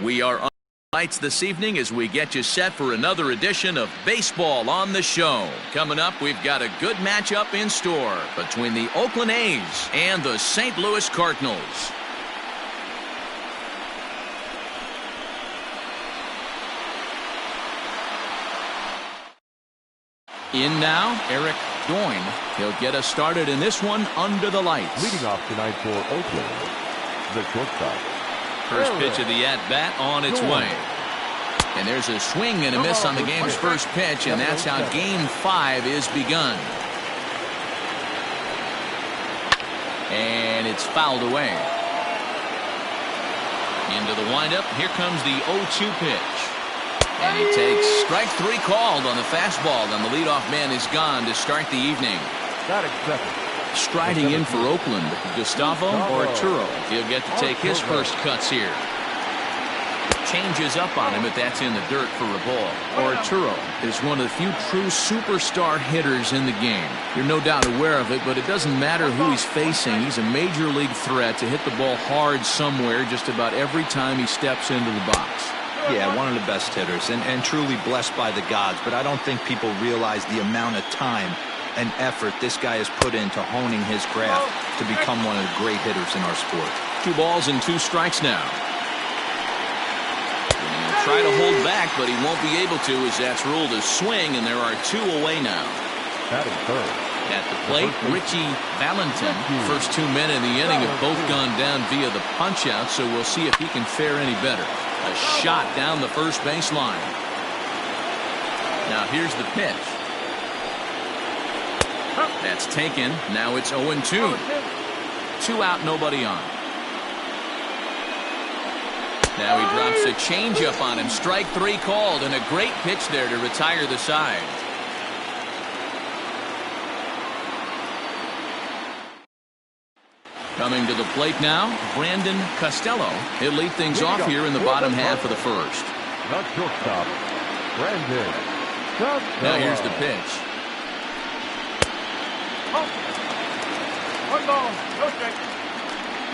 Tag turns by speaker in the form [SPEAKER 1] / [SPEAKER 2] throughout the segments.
[SPEAKER 1] We are on lights this evening as we get you set for another edition of Baseball on the Show. Coming up, we've got a good matchup in store between the Oakland A's and the St. Louis Cardinals. In now, Eric Doyne. He'll get us started in this one under the lights.
[SPEAKER 2] Leading off tonight for Oakland, the shortstop.
[SPEAKER 1] First pitch of the at-bat on its way. And there's a swing and a miss on the game's first pitch, and that's how Game 5 is begun. And it's fouled away. Into the windup. Here comes the 0-2 pitch. And he takes strike 3 called on the fastball, and the leadoff man is gone to start the evening. Striding in for Oakland, Gustavo Arturo. He'll get to take his first cuts here. Changes up on him, but that's in the dirt for a ball. Arturo is one of the few true superstar hitters in the game. You're no doubt aware of it, but it doesn't matter who he's facing. He's a major league threat to hit the ball hard somewhere just about every time he steps into the box.
[SPEAKER 3] Yeah, one of the best hitters and truly blessed by the gods, but I don't think people realize the amount of time and effort this guy has put into honing his craft to become one of the great hitters in our sport.
[SPEAKER 1] 2 balls and 2 strikes now. He'll try to hold back, but he won't be able to as that's ruled a swing, and there are 2 away now. At the plate, Richie Valentin. First 2 men in the inning have both gone down via the punch-out, so we'll see if he can fare any better. A shot down the first baseline. Now here's the pitch. That's taken. Now it's 0-2. 2 out, nobody on. Now he drops a changeup on him. Strike 3 called, and a great pitch there to retire the side. Coming to the plate now, Brandon Costello. He'll lead things off here in the bottom half of the first. Now here's the pitch.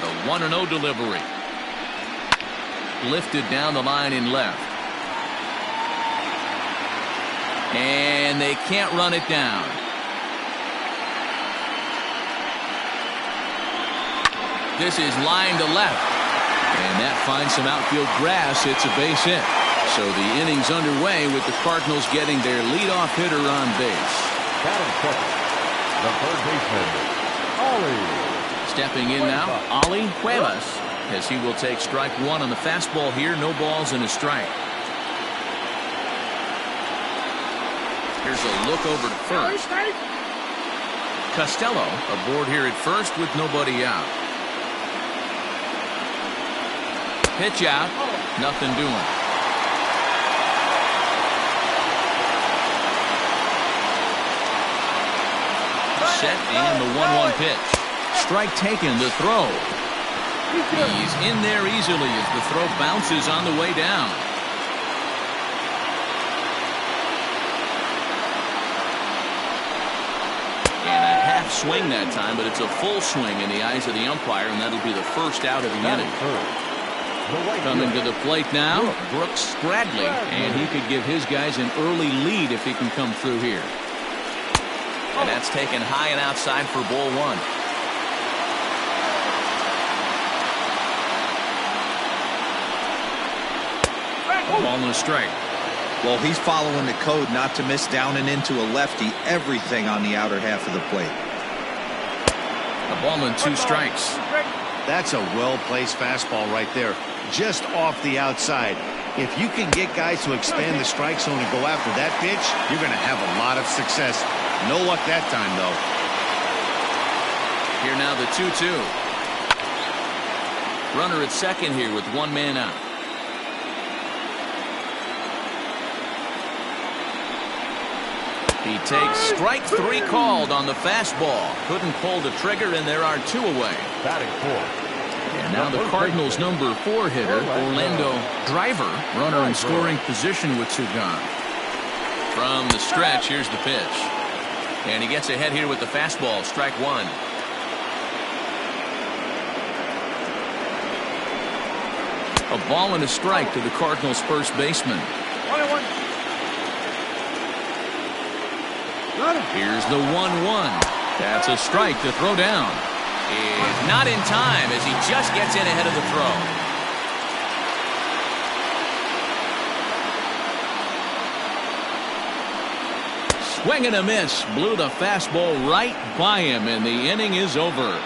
[SPEAKER 1] The 1-0 delivery. Lifted down the line in left. And they can't run it down. This is line to left. And that finds some outfield grass. It's a base hit. So the inning's underway with the Cardinals getting their leadoff hitter on base.
[SPEAKER 2] The third baseman, Ollie.
[SPEAKER 1] Stepping in now, Ollie Cuevas, as he will take strike 1 on the fastball here. No balls and a strike. Here's a look over to first. Costello aboard here at first with nobody out. Pitch out, nothing doing. Set and the 1-1 pitch. Strike taken, the throw. He's in there easily as the throw bounces on the way down. And a half swing that time, but it's a full swing in the eyes of the umpire, and that'll be the first out of the inning. Coming to the plate now, Brooks Bradley, and he could give his guys an early lead if he can come through here. And that's taken high and outside for ball 1. Ball and a strike.
[SPEAKER 3] Well, he's following the code not to miss down and into a lefty. Everything on the outer half of the plate.
[SPEAKER 1] A ball and 2 strikes.
[SPEAKER 4] That's a well-placed fastball right there, just off the outside. If you can get guys to expand the strike zone and go after that pitch, you're going to have a lot of success. No luck that time, though.
[SPEAKER 1] Here now the 2-2. Runner at second here with 1 man out. He takes strike 3 called on the fastball. Couldn't pull the trigger, and there are 2 away. And now the Cardinals' number 4 hitter, Orlando Driver, runner in scoring position with 2 gone. From the stretch, here's the pitch. And he gets ahead here with the fastball, strike 1. A ball and a strike to the Cardinals' first baseman. Here's the 1-1. That's a strike to throw down. Is not in time as he just gets in ahead of the throw. Swing and a miss. Blew the fastball right by him, and the inning is over.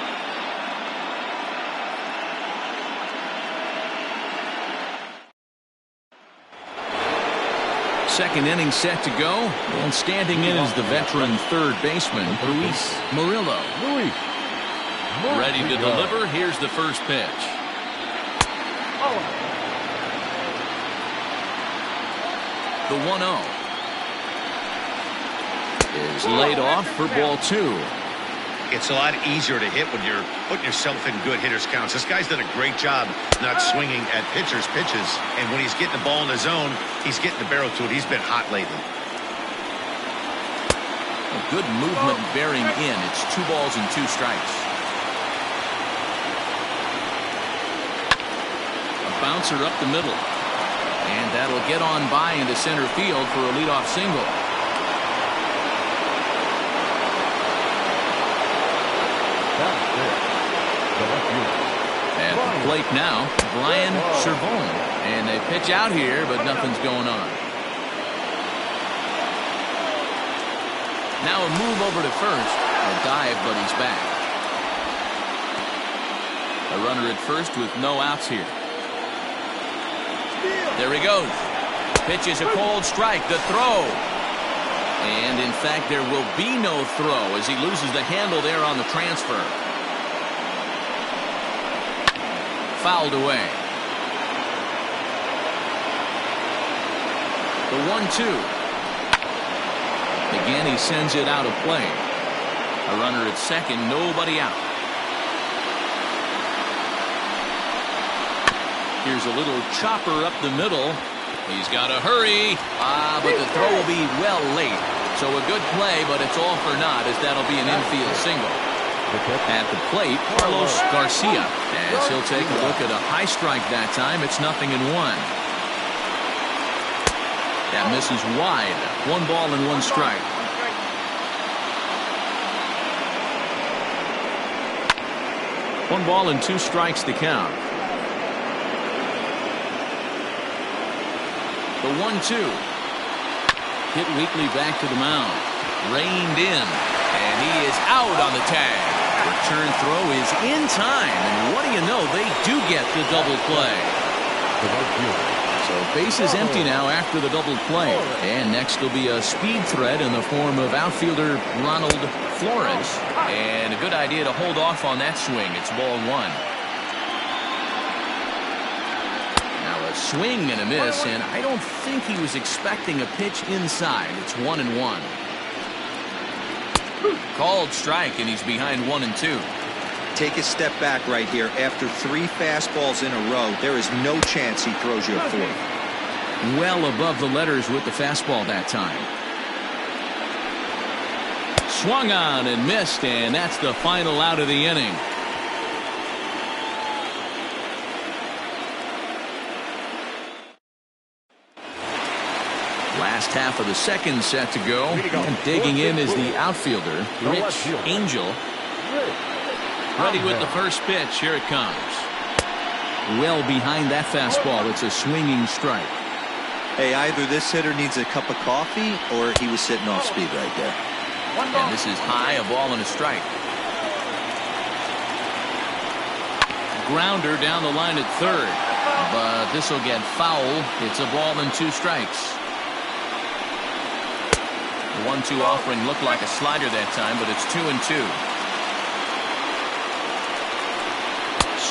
[SPEAKER 1] Second inning set to go, and standing in is the veteran third baseman, Luis Murillo. Ready to deliver. Here's the first pitch. The 1-0 is laid off for ball 2.
[SPEAKER 4] It's a lot easier to hit when you're putting yourself in good hitters counts. This guy's done a great job not swinging at pitchers' pitches. And when he's getting the ball in his zone, he's getting the barrel to it. He's been hot lately.
[SPEAKER 1] A good movement bearing in. It's 2 balls and 2 strikes. A bouncer up the middle. And that'll get on by into center field for a leadoff single. At the plate now, Brian Cervone. And they pitch out here, but nothing's going on. Now a move over to first. A dive, but he's back. A runner at first with no outs here. There he goes. Pitches a cold strike. The throw. And in fact, there will be no throw as he loses the handle there on the transfer. Fouled away. The 1-2. Again, he sends it out of play. A runner at second, nobody out. Here's a little chopper up the middle. He's got to hurry. But the throw will be well late. So a good play, but it's all for naught as that'll be an infield single. At the plate, Carlos Garcia, as he'll take a look at a high strike that time. It's 0-1. That misses wide. 1 ball and 1 strike. One ball and 2 strikes to count. The 1-2. Hit weakly back to the mound. Reined in. And he is out on the tag. Return throw is in time. And what do you know? They do get the double play. So base is empty now after the double play. And next will be a speed threat in the form of outfielder Ronald Flores. And a good idea to hold off on that swing. It's ball 1. Now a swing and a miss. And I don't think he was expecting a pitch inside. It's 1-1. Called strike, and he's behind 1-2.
[SPEAKER 3] Take a step back right here. After 3 fastballs in a row, there is no chance he throws you a 4th.
[SPEAKER 1] Well above the letters with the fastball that time. Swung on and missed, and that's the final out of the inning. Last half of the second set to go, and digging in is the outfielder, Rich Angel. Ready with the first pitch. Here it comes. Well behind that fastball. It's a swinging strike.
[SPEAKER 3] Hey, either this hitter needs a cup of coffee or he was sitting off speed right there.
[SPEAKER 1] And this is high, a ball and a strike. Grounder down the line at third, but this will get foul. It's a ball and 2 strikes. The 1-2 offering looked like a slider that time, but it's 2-2.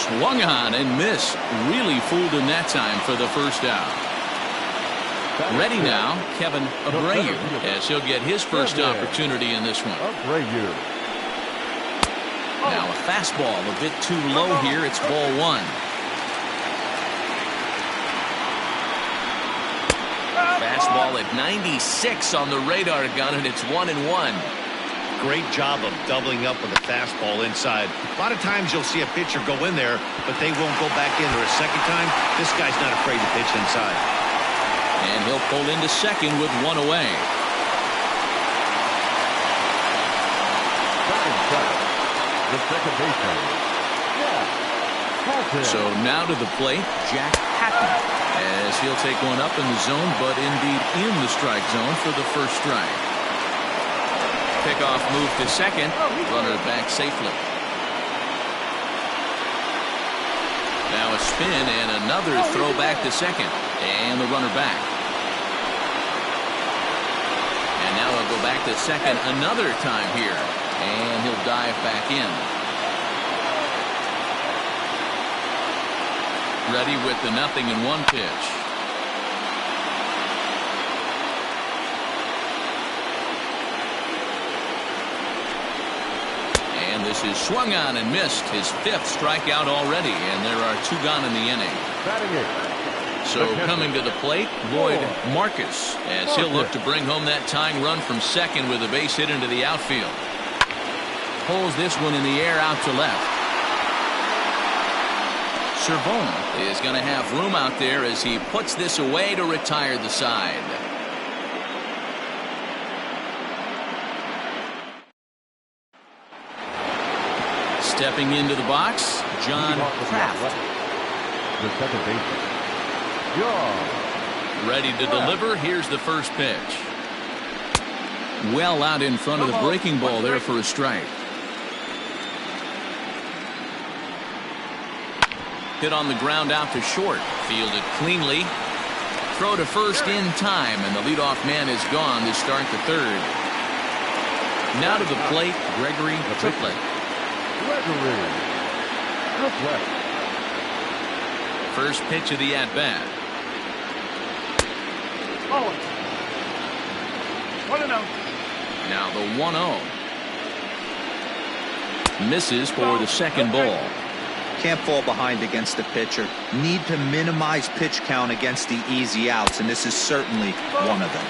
[SPEAKER 1] Swung on and missed. Really fooled him that time for the first out. Ready now, Kevin Abreu, as he'll get his first opportunity in this one. Now a fastball a bit too low here. It's ball 1. Fastball at 96 on the radar gun, and it's 1-1.
[SPEAKER 4] Great job of doubling up with a fastball inside. A lot of times you'll see a pitcher go in there, but they won't go back in there a second time. This guy's not afraid to pitch inside.
[SPEAKER 1] And he'll pull into second with one away.
[SPEAKER 2] The second baseman.
[SPEAKER 1] So now to the plate, Jack Hatton, as he'll take one up in the zone, but indeed in the strike zone for the first strike. Pickoff move to second, runner back safely. Now a spin and another throw back to second, and the runner back. And now he'll go back to second another time here, and he'll dive back in. Ready with the 0-1 pitch. And this is swung on and missed. His 5th strikeout already, and there are 2 gone in the inning. So coming to the plate, Lloyd Marcus, as he'll look to bring home that tying run from second with a base hit into the outfield. Pulls this one in the air out to left. Cervone is going to have room out there as he puts this away to retire the side. Stepping into the box, John Kraft.
[SPEAKER 2] The second baseman.
[SPEAKER 1] Ready to deliver. Here's the first pitch. Well out in front of the breaking ball there for a strike. Hit on the ground out to short. Fielded cleanly. Throw to first in time, and the leadoff man is gone to start the third. Now to the plate, Gregory Triplett. First pitch of the at-bat. Now the 1-0. Misses for the second ball.
[SPEAKER 3] Can't fall behind against the pitcher. Need to minimize pitch count against the easy outs, and this is certainly one of them.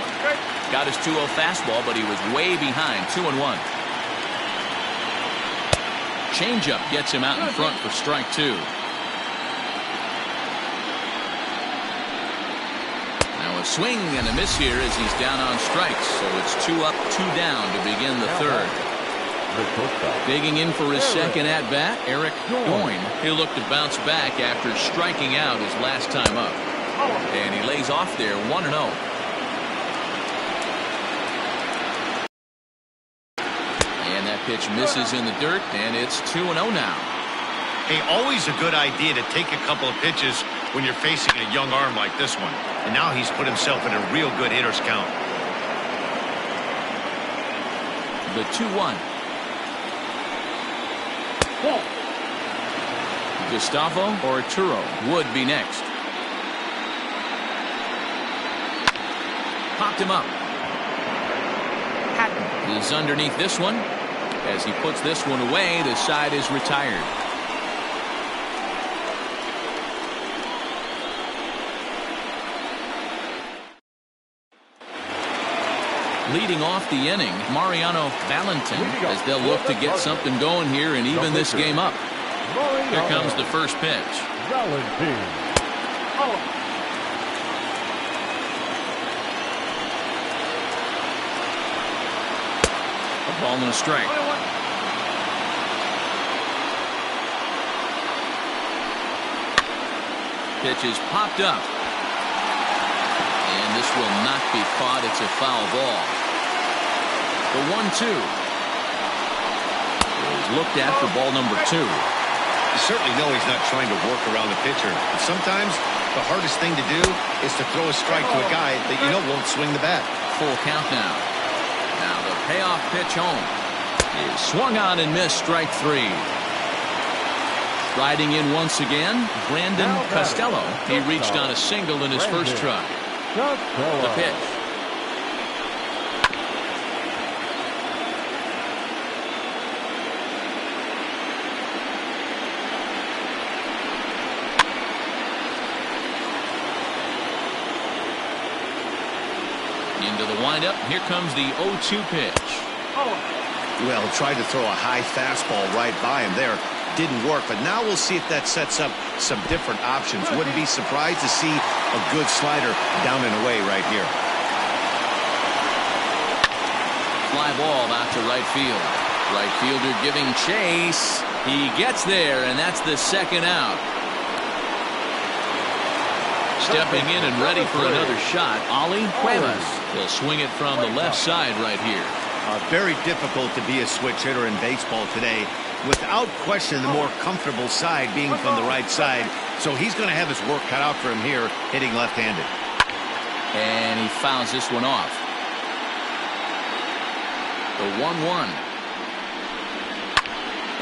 [SPEAKER 1] Got his 2-0 fastball, but he was way behind. 2-1. Changeup gets him out in front for strike 2. Now a swing and a miss here as he's down on strikes. So it's 2 up, 2 down to begin the third. Digging in for his second at-bat, Eric Goyne. He'll look to bounce back after striking out his last time up. And he lays off there, 1-0. And that pitch misses in the dirt, and it's 2-0 now.
[SPEAKER 4] Hey, always a good idea to take a couple of pitches when you're facing a young arm like this one. And now he's put himself in a real good hitter's count.
[SPEAKER 1] The 2-1. Gustavo Arturo would be next. Popped him up. Hatton is underneath this one. As he puts this one away, the side is retired. Leading off the inning, Mariano Valentin, as they'll look to get something going here and even this game up. Here comes the first pitch. A ball and a strike. Pitch is popped up. And this will not be caught. It's a foul ball. The 1-2 is looked at for ball number 2.
[SPEAKER 4] You certainly know he's not trying to work around the pitcher. But sometimes the hardest thing to do is to throw a strike to a guy that you know won't swing the bat.
[SPEAKER 1] Full count now. Now the payoff pitch home is swung on and missed, strike 3. Riding in once again, Brandon Costello. He reached on a single in his first try. The pitch. Into the windup. Here comes the 0-2 pitch.
[SPEAKER 4] Well, tried to throw a high fastball right by him there. Didn't work, but now we'll see if that sets up some different options. Wouldn't be surprised to see a good slider down and away right here.
[SPEAKER 1] Fly ball out to right field. Right fielder giving chase. He gets there, and that's the second out. Stepping in and ready for another shot, Ollie Cuevas. He'll swing it from the left side right here.
[SPEAKER 4] Very difficult to be a switch hitter in baseball today. Without question, the more comfortable side being from the right side. So he's going to have his work cut out for him here, hitting left-handed.
[SPEAKER 1] And he fouls this one off. The 1-1.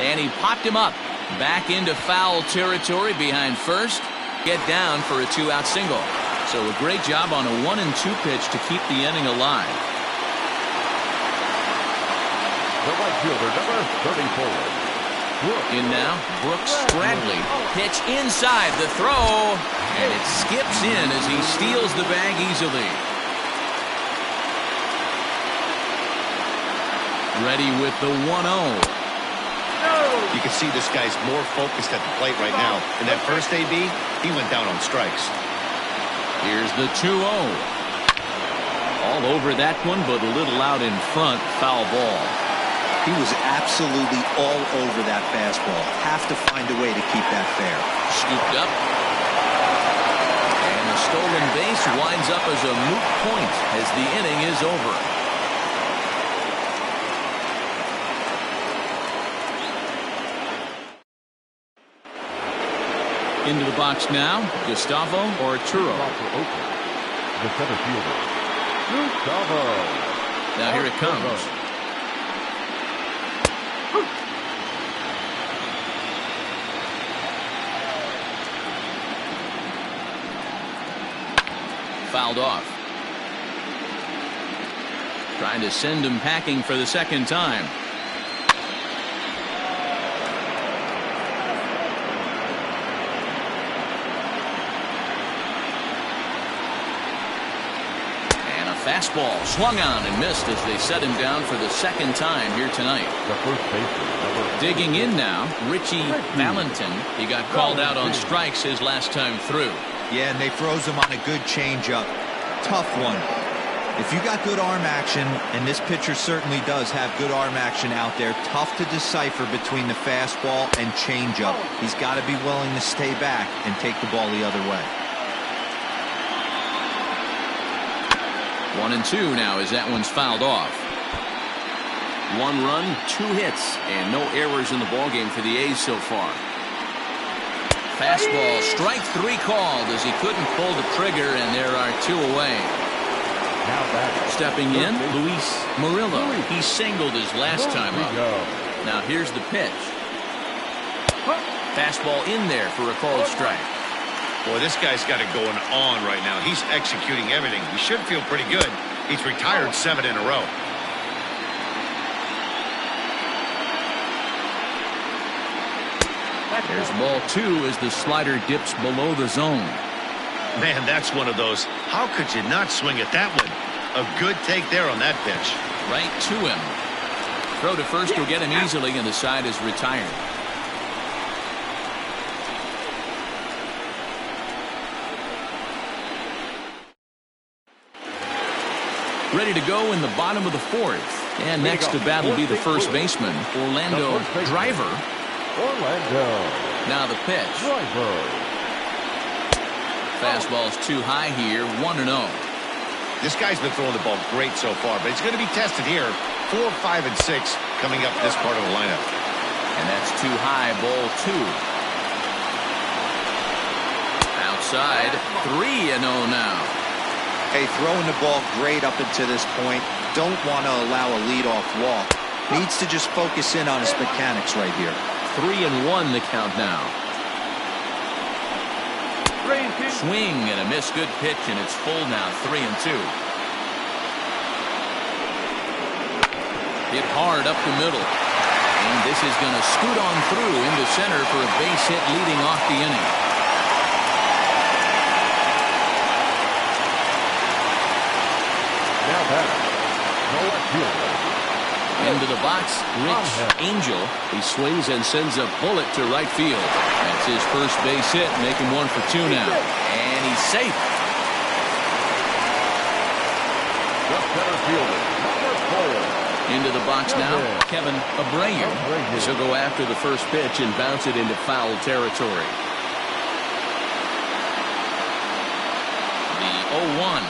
[SPEAKER 1] And he popped him up. Back into foul territory behind first. Get down for a 2-out single. So a great job on a 1-2 pitch to keep the inning alive.
[SPEAKER 2] The right fielder, number 34.
[SPEAKER 1] In now, Brooks Stradley. Pitch inside the throw. And it skips in as he steals the bag easily. Ready with the 1-0.
[SPEAKER 4] You can see this guy's more focused at the plate right now. In that first AB, he went down on strikes.
[SPEAKER 1] Here's the 2-0. All over that one, but a little out in front. Foul ball.
[SPEAKER 3] He was absolutely all over that fastball. Have to find a way to keep that fair.
[SPEAKER 1] Scooped up. And the stolen base winds up as a moot point as the inning is over. Into the box now, Gustavo Arturo.
[SPEAKER 2] The center fielder, Gustavo.
[SPEAKER 1] Now here it comes. Fouled off. Trying to send him packing for the second time. Fastball swung on and missed as they set him down for the second time here tonight.
[SPEAKER 2] The first baseman.
[SPEAKER 1] Digging in now, Richie Valentin. He got called out on strikes his last time through.
[SPEAKER 3] Yeah, and they froze him on a good changeup. Tough one. If you got good arm action, and this pitcher certainly does have good arm action out there, tough to decipher between the fastball and changeup. He's got to be willing to stay back and take the ball the other way.
[SPEAKER 1] 1-2 now as that one's fouled off. 1 run, 2 hits, and no errors in the ballgame for the A's so far. Fastball, strike 3 called as he couldn't pull the trigger, and there are 2 away. Stepping in, Luis Murillo. He singled his last time up. Now here's the pitch. Fastball in there for a called strike.
[SPEAKER 4] Boy, this guy's got it going on right now. He's executing everything. He should feel pretty good. He's retired 7 in a row.
[SPEAKER 1] There's ball 2 as the slider dips below the zone.
[SPEAKER 4] Man, that's one of those. How could you not swing at that one? A good take there on that pitch.
[SPEAKER 1] Right to him. Throw to first will get him easily, and the side is retired. Ready to go in the bottom of the 4th. And next to bat will be the first baseman, Orlando Driver. Now the pitch. Fastball's too high here, 1-0.
[SPEAKER 4] This guy's been throwing the ball great so far, but he's going to be tested here. 4, 5, and 6 coming up this part of the lineup.
[SPEAKER 1] And that's too high, ball 2. Outside, 3-0 now.
[SPEAKER 3] Hey, throwing the ball great up until this point. Don't want to allow a leadoff walk. Needs to just focus in on his mechanics right here.
[SPEAKER 1] 3-1 the count now. Swing and a miss, good pitch, and it's full now, 3-2. Hit hard up the middle. And this is going to scoot on through into center for a base hit leading off the inning. Into the box, Rich Angel. He swings and sends a bullet to right field. That's his first base hit, making 1 for 2 now. And he's safe.
[SPEAKER 2] The center fielder, number 4.
[SPEAKER 1] Into the box now, Kevin Abreu. He'll go after the first pitch and bounce it into foul territory. The 0-1.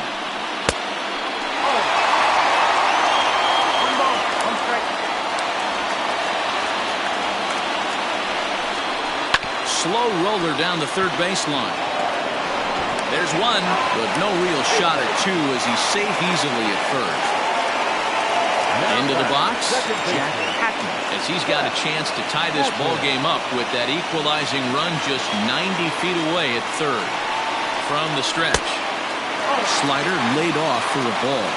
[SPEAKER 1] Slow roller down the third baseline. There's one, but no real shot at 2 as he's safe easily at first. Into the box, Jack Hatton, as he's got a chance to tie this ball game up with that equalizing run just 90 feet away at third. From the stretch, slider laid off for a ball.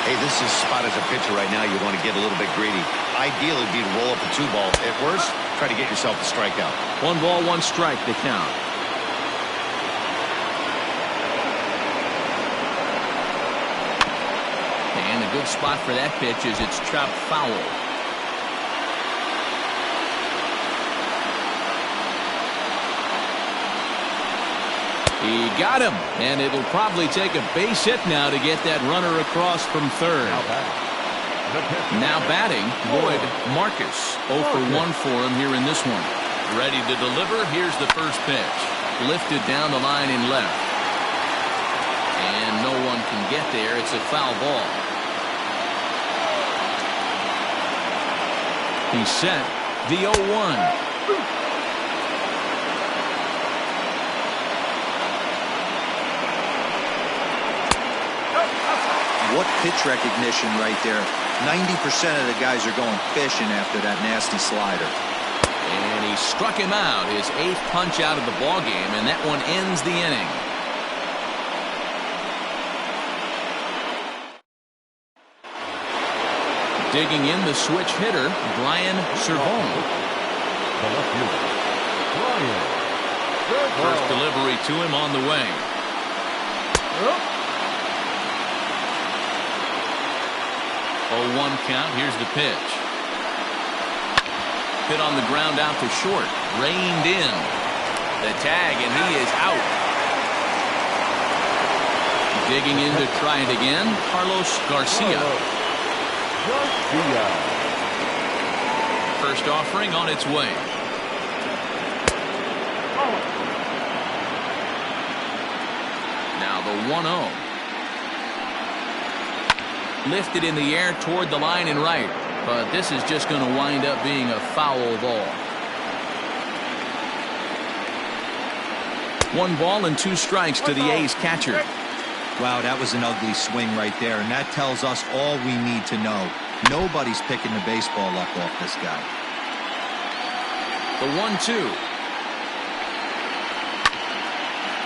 [SPEAKER 4] Hey, this is spot as a pitcher right now. You want to get a little bit greedy. Ideally, it'd be to roll up a 2-ball. At worst, try to get yourself a strikeout.
[SPEAKER 1] 1 ball, 1 strike to count. And a good spot for that pitch is it's chopped foul. He got him, and it'll probably take a base hit now to get that runner across from third. Now batting, Boyd Marcus. 0 for 1 for him here in this one. Ready to deliver. Here's the first pitch. Lifted down the line in left. And no one can get there. It's a foul ball. He's set. The 0-1.
[SPEAKER 3] What pitch recognition right there. 90% of the guys are going fishing after that nasty slider.
[SPEAKER 1] And he struck him out, his 8th punch out of the ball game, and that one ends the inning. Digging in the switch hitter, Brian Servone.
[SPEAKER 2] The left fielder, Brian.
[SPEAKER 1] First delivery to him on the way. 0-1 count. Here's the pitch. Hit on the ground out to short. Reined in. The tag, and he is out. Digging in to try it again, Carlos Garcia. First offering on its way. Now the 1-0. Lifted in the air toward the line and right, but this is just going to wind up being a foul ball. 1 ball and 2 strikes to the A's catcher.
[SPEAKER 3] Wow, that was an ugly swing right there, and that tells us all we need to know. Nobody's picking the baseball up off this guy.
[SPEAKER 1] The 1-2.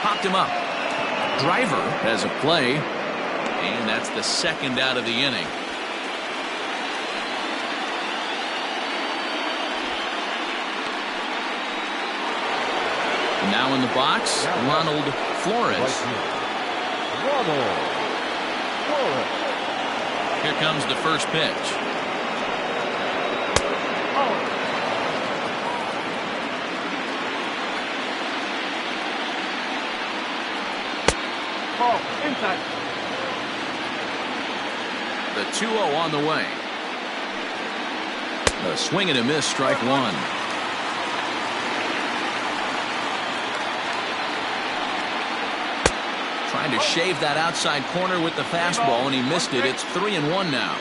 [SPEAKER 1] Popped him up. Driver has a play. And that's the 2nd out of the inning. Now in the box, Ronald Flores. Here comes the first pitch.
[SPEAKER 5] Ball inside.
[SPEAKER 1] The 2-0 on the way. A swing and a miss, strike 1. Trying to shave that outside corner with the fastball, and he missed it. It's 3-1 now.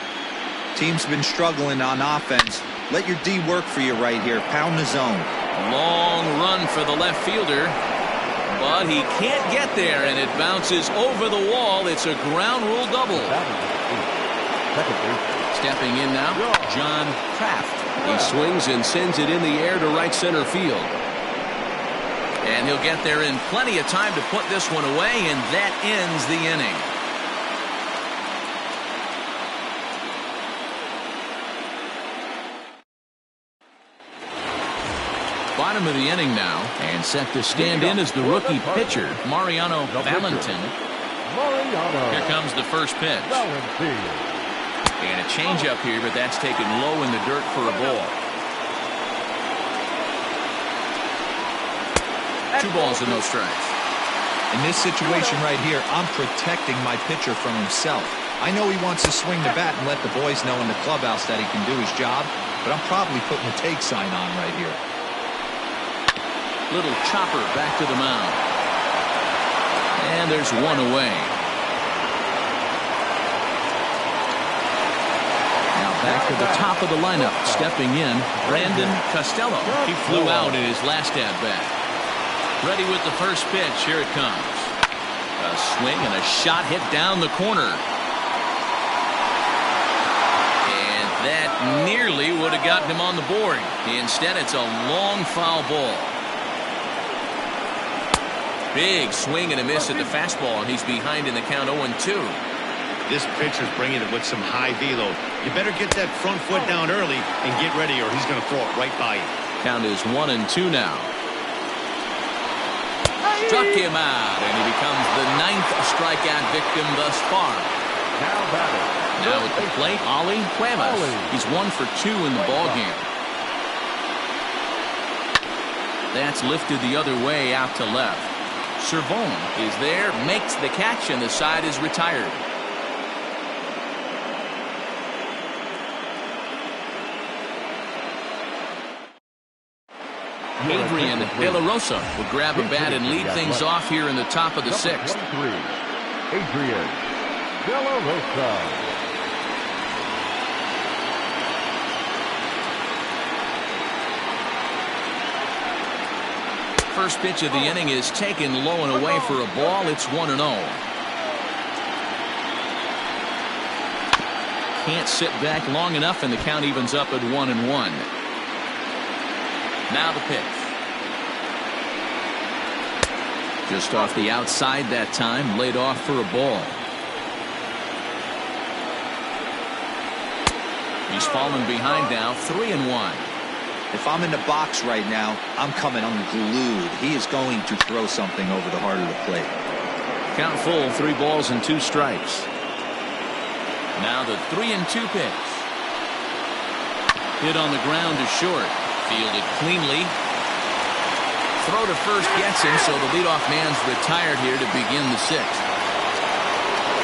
[SPEAKER 3] Team's been struggling on offense. Let your D work for you right here. Pound the zone.
[SPEAKER 1] Long run for the left fielder, but he can't get there, and it bounces over the wall. It's a ground rule double. Stepping in now, John Kraft. He swings and sends it in the air to right center field. And he'll get there in plenty of time to put this one away, and that ends the inning. Bottom of the inning now, and set to stand in as the rookie pitcher, Mariano Valentin. Here comes the first pitch. And a changeup here, but that's taken low in the dirt for a ball. 2 balls and no strikes.
[SPEAKER 3] In this situation right here, I'm protecting my pitcher from himself. I know he wants to swing the bat and let the boys know in the clubhouse that he can do his job, but I'm probably putting a take sign on right here.
[SPEAKER 1] Little chopper back to the mound. And there's 1 away. Back to the top of the lineup. Stepping in, Brandon Costello. He flew out in his last at-bat. Ready with the first pitch. Here it comes. A swing and a shot hit down the corner. And that nearly would have gotten him on the board. Instead, it's a long foul ball. Big swing and a miss at the fastball, and he's behind in the count 0-2.
[SPEAKER 4] This pitcher's bringing it with some high velo. You better get that front foot down early and get ready, or he's going to throw it right by you.
[SPEAKER 1] Count is 1-2 now. Struck him out, and he becomes the 9th strikeout victim thus far. Now at the plate, Ollie Cuevas. He's 1 for 2 in the ballgame. That's lifted the other way out to left. Servone is there, makes the catch, and the side is retired. Adrian De La Rosa will grab a bat and lead things off here in the top of the 6th.
[SPEAKER 2] Adrian De La Rosa.
[SPEAKER 1] First pitch of the inning is taken low and away for a ball. It's 1-0. Can't sit back long enough, and the count evens up at 1-1. Now the pitch. Just off the outside that time, laid off for a ball. He's fallen behind now, 3-1.
[SPEAKER 3] If I'm in the box right now, I'm coming unglued. He is going to throw something over the heart of the plate.
[SPEAKER 1] Count full, 3 balls and 2 strikes. Now the 3-2 pitch. Hit on the ground to short. Fielded cleanly. Throw to first gets him, so the leadoff man's retired here to begin the 6th.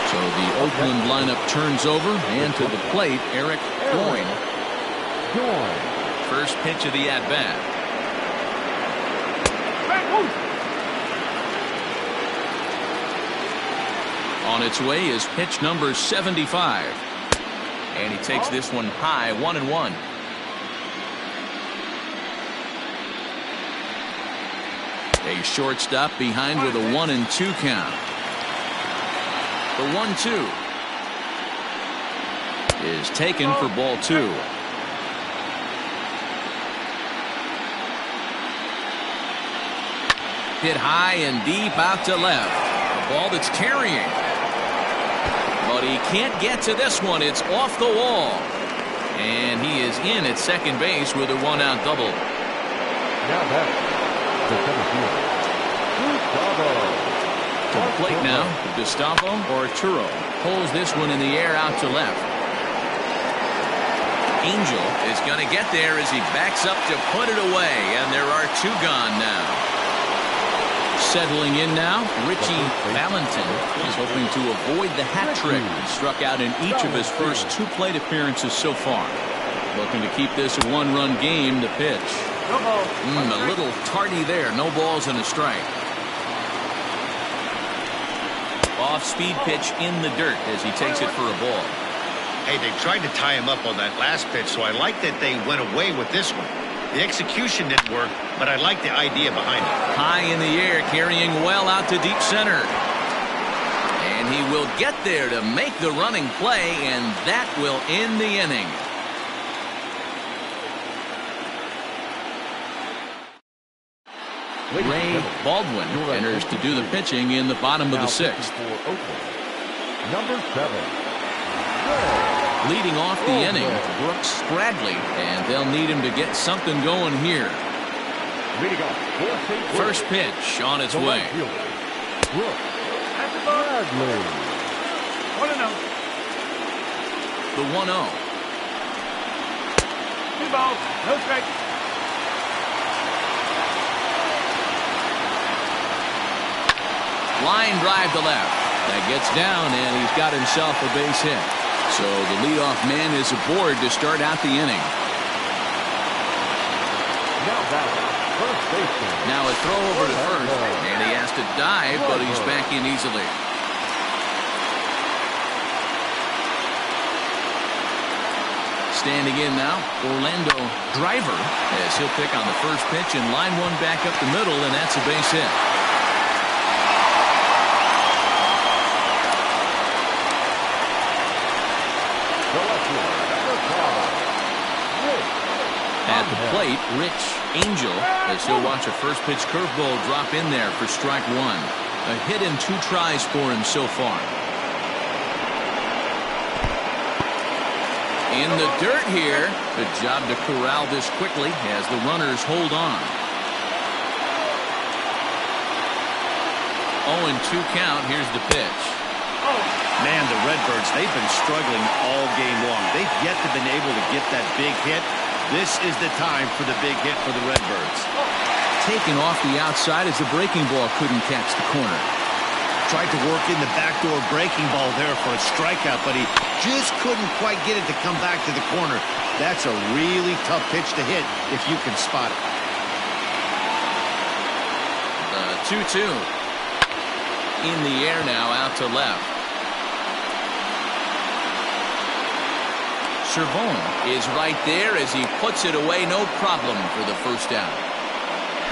[SPEAKER 1] So the Oakland lineup turns over, and to the plate, Eric Goin. First pitch of the at-bat. On its way is pitch number 75. And he takes this one high, 1-1. A shortstop behind with a 1-2 count. The 1-2 is taken for ball 2. Hit high and deep out to left. A ball that's carrying. But he can't get to this one. It's off the wall. And he is in at second base with a 1-out double.
[SPEAKER 2] Now back to center field, Gustavo.
[SPEAKER 1] To the plate now, Gustavo Arturo pulls this one in the air out to left. Angel is going to get there as he backs up to put it away, and there are 2 gone now. Settling in now, Richie Valentin is hoping to avoid the hat trick. He struck out in each of his first 2 plate appearances so far. Looking to keep this a 1-run game. The pitch. A little tardy there. No balls and a strike. Off-speed pitch in the dirt as he takes it for a ball.
[SPEAKER 4] Hey, they tried to tie him up on that last pitch, so I like that they went away with this one. The execution didn't work, but I like the idea behind it.
[SPEAKER 1] High in the air, carrying well out to deep center. And he will get there to make the running play, and that will end the inning. Ray Baldwin enters to do the pitching in the bottom of the 6th.
[SPEAKER 2] Number 7.
[SPEAKER 1] Leading off the inning, Brooks Bradley, and they'll need him to get something going here. First pitch on its way. the 1-0.
[SPEAKER 5] 2 balls, no strikes.
[SPEAKER 1] Line drive to left. That gets down, and he's got himself a base hit. So the leadoff man is aboard to start out the inning. Now a throw over to first, and he has to dive, but he's back in easily. Standing in now, Orlando Driver, as he'll pick on the first pitch and line one back up the middle, and that's a base hit. At the plate, Rich Angel, as he'll watch a first pitch curveball drop in there for strike one. A hit in 2 tries for him so far. In the dirt here. Good job to corral this quickly as the runners hold on. 0-2 count. Here's the pitch.
[SPEAKER 4] Man, the Redbirds, they've been struggling all game long. They've yet to been able to get that big hit. This is the time for the big hit for the Redbirds.
[SPEAKER 1] Taken off the outside as the breaking ball couldn't catch the corner.
[SPEAKER 4] Tried to work in the backdoor breaking ball there for a strikeout, but he just couldn't quite get it to come back to the corner. That's a really tough pitch to hit if you can spot it.
[SPEAKER 1] The 2-2. In the air now, out to left. Cervone is right there as he puts it away, no problem for the first out.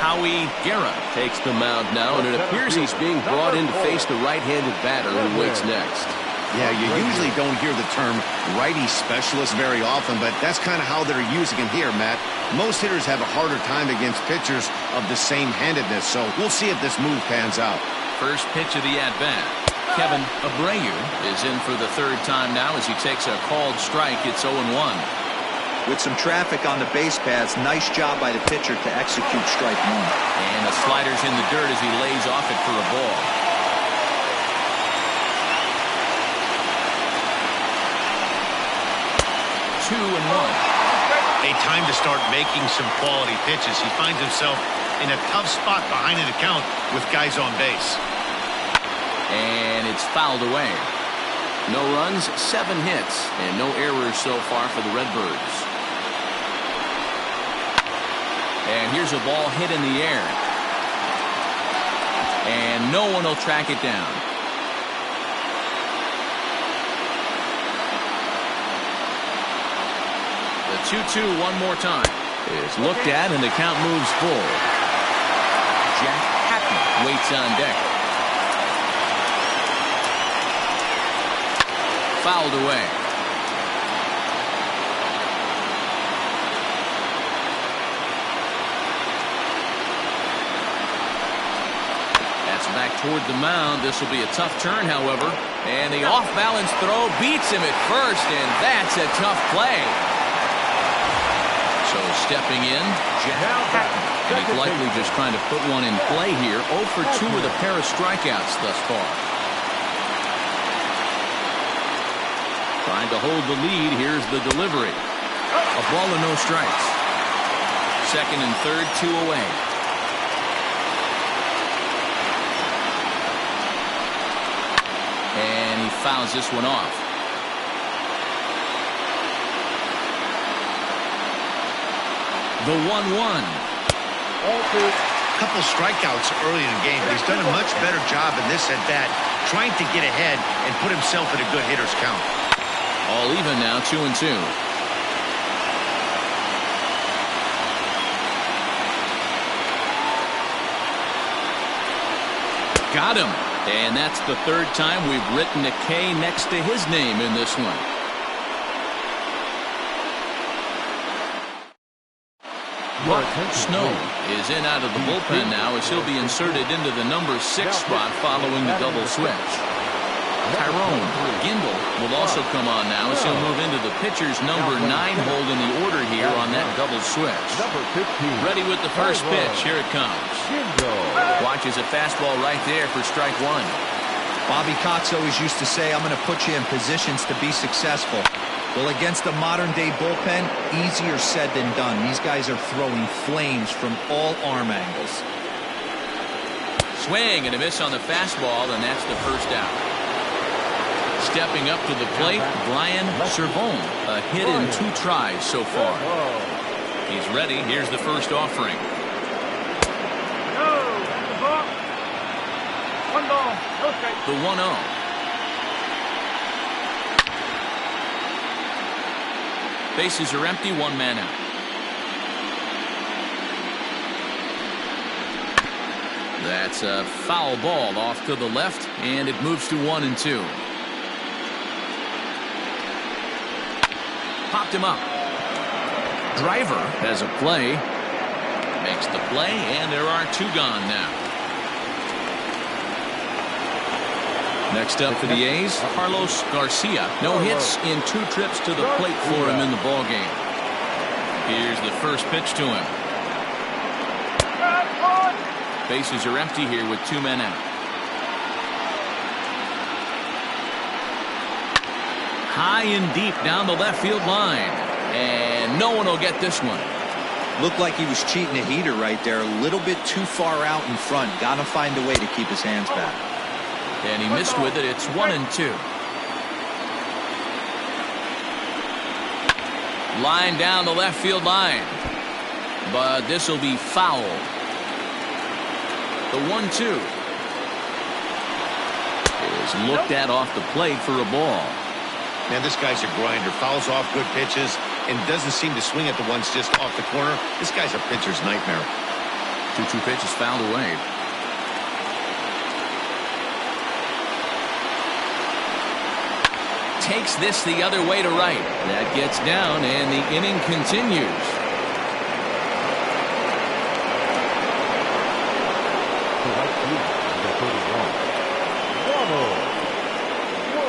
[SPEAKER 1] Howie Guerra takes the mound now, and it appears he's being brought in to face the right-handed batter who waits next.
[SPEAKER 4] Yeah, you usually don't hear the term righty specialist very often, but that's kind of how they're using him here, Matt. Most hitters have a harder time against pitchers of the same handedness, so we'll see if this move pans out.
[SPEAKER 1] First pitch of the at-bat. Kevin Abreu is in for the 3rd time now as he takes a called strike. It's 0-1.
[SPEAKER 3] With some traffic on the base paths, nice job by the pitcher to execute strike one.
[SPEAKER 1] And the slider's in the dirt as he lays off it for a ball. Two and one.
[SPEAKER 4] A time to start making some quality pitches. He finds himself in a tough spot behind an account with guys on base.
[SPEAKER 1] And it's fouled away. No runs, 7 hits, and no errors so far for the Redbirds. And here's a ball hit in the air. And no one will track it down. The 2-2 one more time is looked at, and the count moves full. Jack Hatton waits on deck. Fouled away. That's back toward the mound. This will be a tough turn, however. And the off-balance throw beats him at first, and that's a tough play. So stepping in, Jack Hatton. And he's likely just trying to put one in play here. 0 for 2 with a pair of strikeouts thus far. Trying to hold the lead. Here's the delivery. A ball and no strikes. 2nd and 3rd, 2 away. And he fouls this one off. The 1-1.
[SPEAKER 4] Couple strikeouts early in the game, but he's done a much better job in this at bat, trying to get ahead and put himself in a good hitter's count.
[SPEAKER 1] All even now, 2-2. Got him. And that's the 3rd time we've written a K next to his name in this one. Snow is in out of the bullpen now as he'll be inserted into the number 6 spot following the double switch. Tyrone Gindle will also come on now as he'll move into the pitcher's number 9 hold in the order here on that double switch. Ready with the first pitch. Here it comes. Watches a fastball right there for strike 1.
[SPEAKER 3] Bobby Cox always used to say, I'm going to put you in positions to be successful. Well, against the modern-day bullpen, easier said than done. These guys are throwing flames from all arm angles.
[SPEAKER 1] Swing and a miss on the fastball, and that's the first out. Stepping up to the plate, Brian Servone. A hit in 2 tries so far. He's ready. Here's the first offering. The 1-0. Bases are empty, 1 man out. That's a foul ball off to the left, and it moves to 1-2. Popped him up. Driver has a play. Makes the play, and there are 2 gone now. Next up for the A's, Carlos Garcia. No hits in 2 trips to the plate for him in the ballgame. Here's the first pitch to him. Bases are empty here with 2 men out. High and deep down the left field line. And no one will get this one.
[SPEAKER 3] Looked like he was cheating a heater right there. A little bit too far out in front. Got to find a way to keep his hands back.
[SPEAKER 1] And he missed with it. It's 1-2. Line down the left field line. But this will be foul. The 1-2 is looked at off the plate for a ball.
[SPEAKER 4] Man, this guy's a grinder. Fouls off good pitches and doesn't seem to swing at the ones just off the corner. This guy's a pitcher's nightmare.
[SPEAKER 1] 2-2 pitch is fouled away. Takes this the other way to right. That gets down, and the inning continues.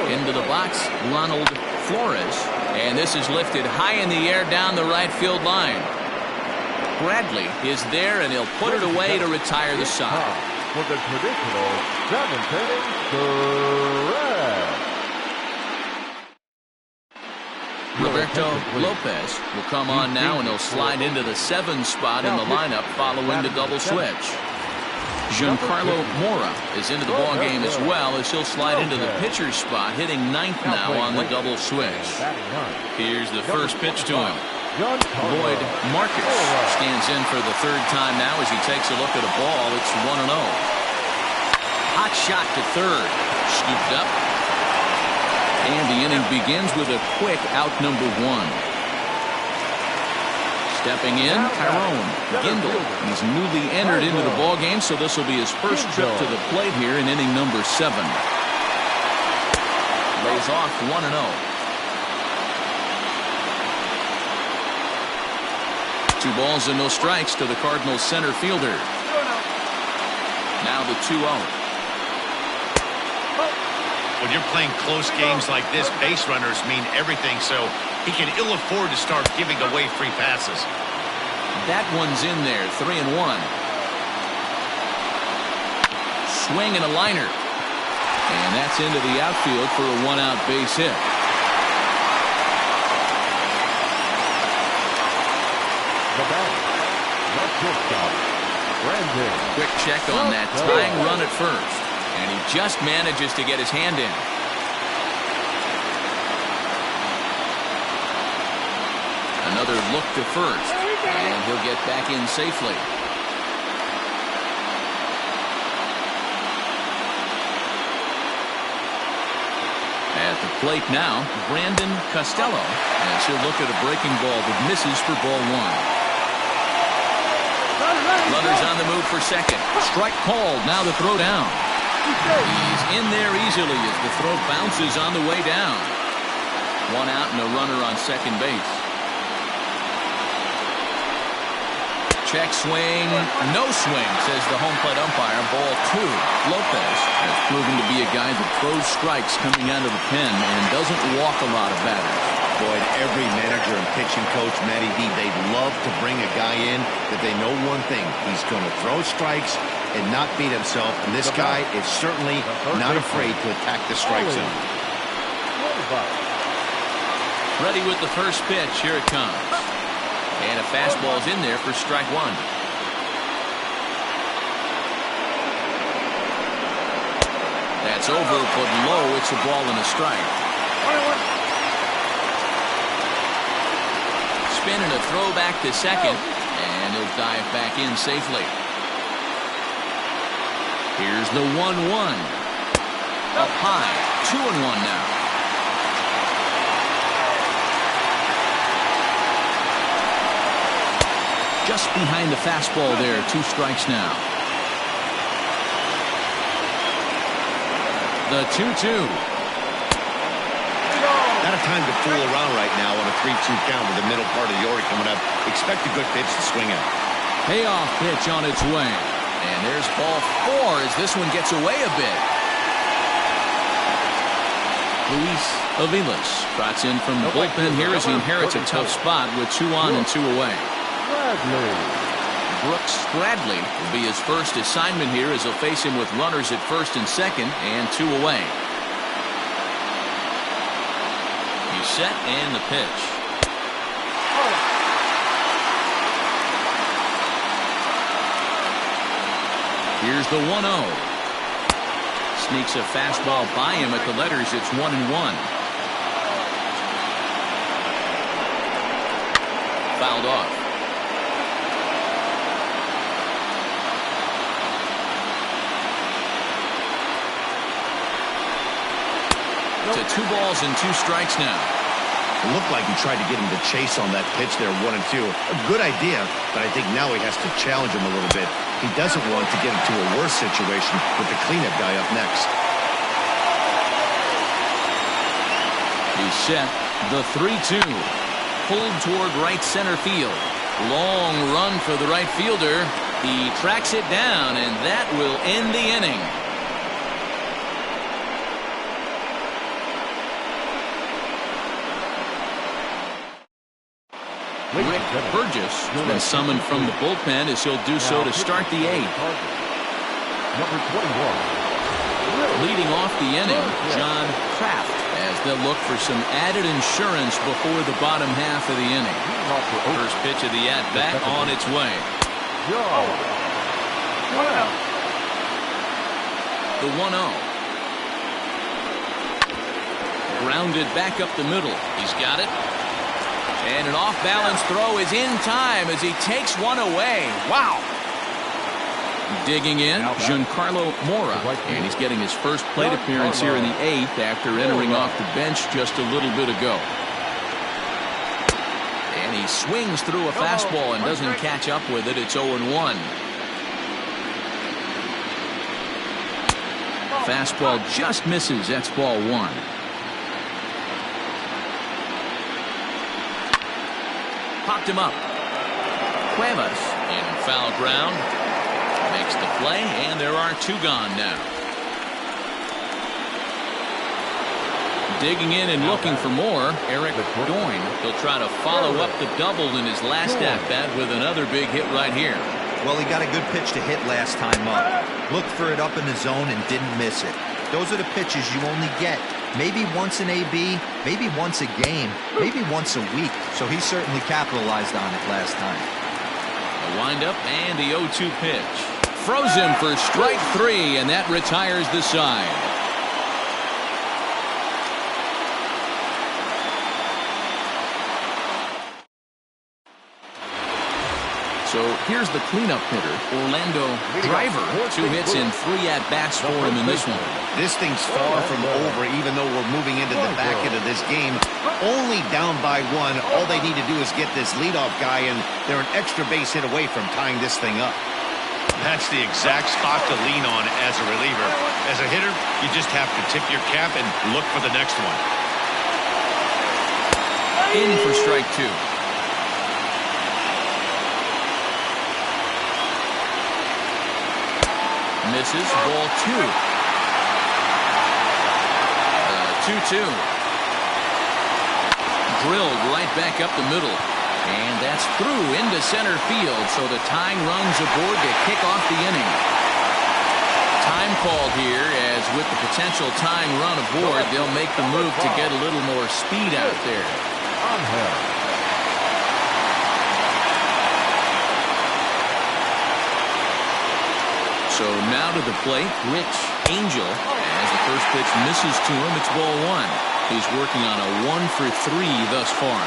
[SPEAKER 1] Into the box, Ronald Flores. And this is lifted high in the air down the right field line. Bradley is there, and he'll put it away to retire the side.
[SPEAKER 2] For the traditional 7th inning, correct.
[SPEAKER 1] Roberto Lopez will come on now, and he'll slide into the 7 spot in the lineup following the double switch. Giancarlo Mora is into the ballgame as well, as he'll slide into the pitcher's spot, hitting 9th now on the double switch. Here's the first pitch to him. Lloyd Marcus stands in for the 3rd time now as he takes a look at a ball. It's 1-0. Hot shot to 3rd. Scooped up. And the inning begins with a quick out number 1. Stepping in, Tyrone Gindle. He's newly entered into the ballgame, so this will be his first trip to the plate here in inning number 7. Lays off 1-0. 2 balls and no strikes to the Cardinals center fielder. Now the 2-0.
[SPEAKER 4] When you're playing close games like this, base runners mean everything, so he can ill afford to start giving away free passes.
[SPEAKER 1] That one's in there, 3-1. Swing and a liner. And that's into the outfield for a 1-out base hit.
[SPEAKER 2] The bat, the shortstop, Brandon.
[SPEAKER 1] Quick check on that tying run at first. And he just manages to get his hand in. Another look to first. And he'll get back in safely. At the plate now, Brandon Costello. As he'll look at a breaking ball that misses for ball 1. Runners on the move for second. Strike called. Now the throw down. He's in there easily as the throw bounces on the way down. 1 out and a runner on second base. Check swing. No swing, says the home plate umpire. Ball 2. Lopez has proven to be a guy that throws strikes coming out of the pen and doesn't walk a lot of batters.
[SPEAKER 4] Boy, every manager and pitching coach, Matty D, they'd love to bring a guy in that they know one thing. He's going to throw strikes and not beat himself. And this guy is certainly not afraid to attack the strike zone.
[SPEAKER 1] Ready with the first pitch. Here it comes. And a fastball's in there for strike one. That's over, but low. It's a ball and a strike. Spin and a throw back to second. And he'll dive back in safely. Here's the 1-1. Up high. 2-1 now. Just behind the fastball there. 2 strikes now. The 2-2.
[SPEAKER 4] Not a time to fool around right now on a 3-2 count with the middle part of the order coming up. Expect a good pitch to swing at.
[SPEAKER 1] Payoff pitch on its way. And there's ball 4 as this one gets away a bit. Luis Aviles trots in from the bullpen here as he inherits a tough spot with 2 on and 2 away. Brooks Stradley will be his first assignment here as he'll face him with runners at first and second and 2 away. He's set and the pitch. Here's the 1-0. Sneaks a fastball by him at the letters. It's 1-1. Fouled off. To 2 balls and 2 strikes now.
[SPEAKER 4] It looked like he tried to get him to chase on that pitch there, 1-2. A good idea, but I think now he has to challenge him a little bit. He doesn't want to get into a worse situation with the cleanup guy up next.
[SPEAKER 1] He's set. The 3-2. Pulled toward right center field. Long run for the right fielder. He tracks it down, and that will end the inning. Rick Burgess has been summoned from the bullpen as he'll do so to start the 8th.
[SPEAKER 2] Number 21.
[SPEAKER 1] Leading off the inning, John Kraft, as they'll look for some added insurance before the bottom half of the inning. First pitch of the at-bat on its way. The 1-0. Grounded back up the middle. He's got it. And an off-balance throw is in time as he takes one away. Wow. Digging in, Giancarlo Mora. And he's getting his first plate appearance here in the 8th after entering off the bench just a little bit ago. And he swings through a fastball and doesn't catch up with it. It's 0-1. Fastball just misses. That's ball 1. Popped him up. Cuevas in foul ground. Makes the play, and there are 2 gone now. Digging in and looking for more, Eric Doyne. He'll try to follow up the double in his last at-bat with another big hit right here.
[SPEAKER 3] Well, he got a good pitch to hit last time up. Looked for it up in the zone and didn't miss it. Those are the pitches you only get maybe once in AB, maybe once a game, maybe once a week. So he certainly capitalized on it last time.
[SPEAKER 1] The windup and the 0-2 pitch. Froze him for strike 3, and that retires the side. So here's the cleanup hitter, Orlando Driver. 2 hits and 3 at-bats for him in this one.
[SPEAKER 4] This thing's far from over, even though we're moving into the back end of this game. Only down by 1. All they need to do is get this leadoff guy, and they're an extra base hit away from tying this thing up. That's the exact spot to lean on as a reliever. As a hitter, you just have to tip your cap and look for the next one.
[SPEAKER 1] In for strike 2. Misses, ball 2. 2-2. Drilled right back up the middle. And that's through into center field. So the tying run's aboard to kick off the inning. Time called here, as with the potential tying run aboard, they'll make the move to get a little more speed out there.
[SPEAKER 2] on him.
[SPEAKER 1] So now to the plate, Rich Angel. As the first pitch misses to him, it's ball one. He's working on a 1-for-3 thus far.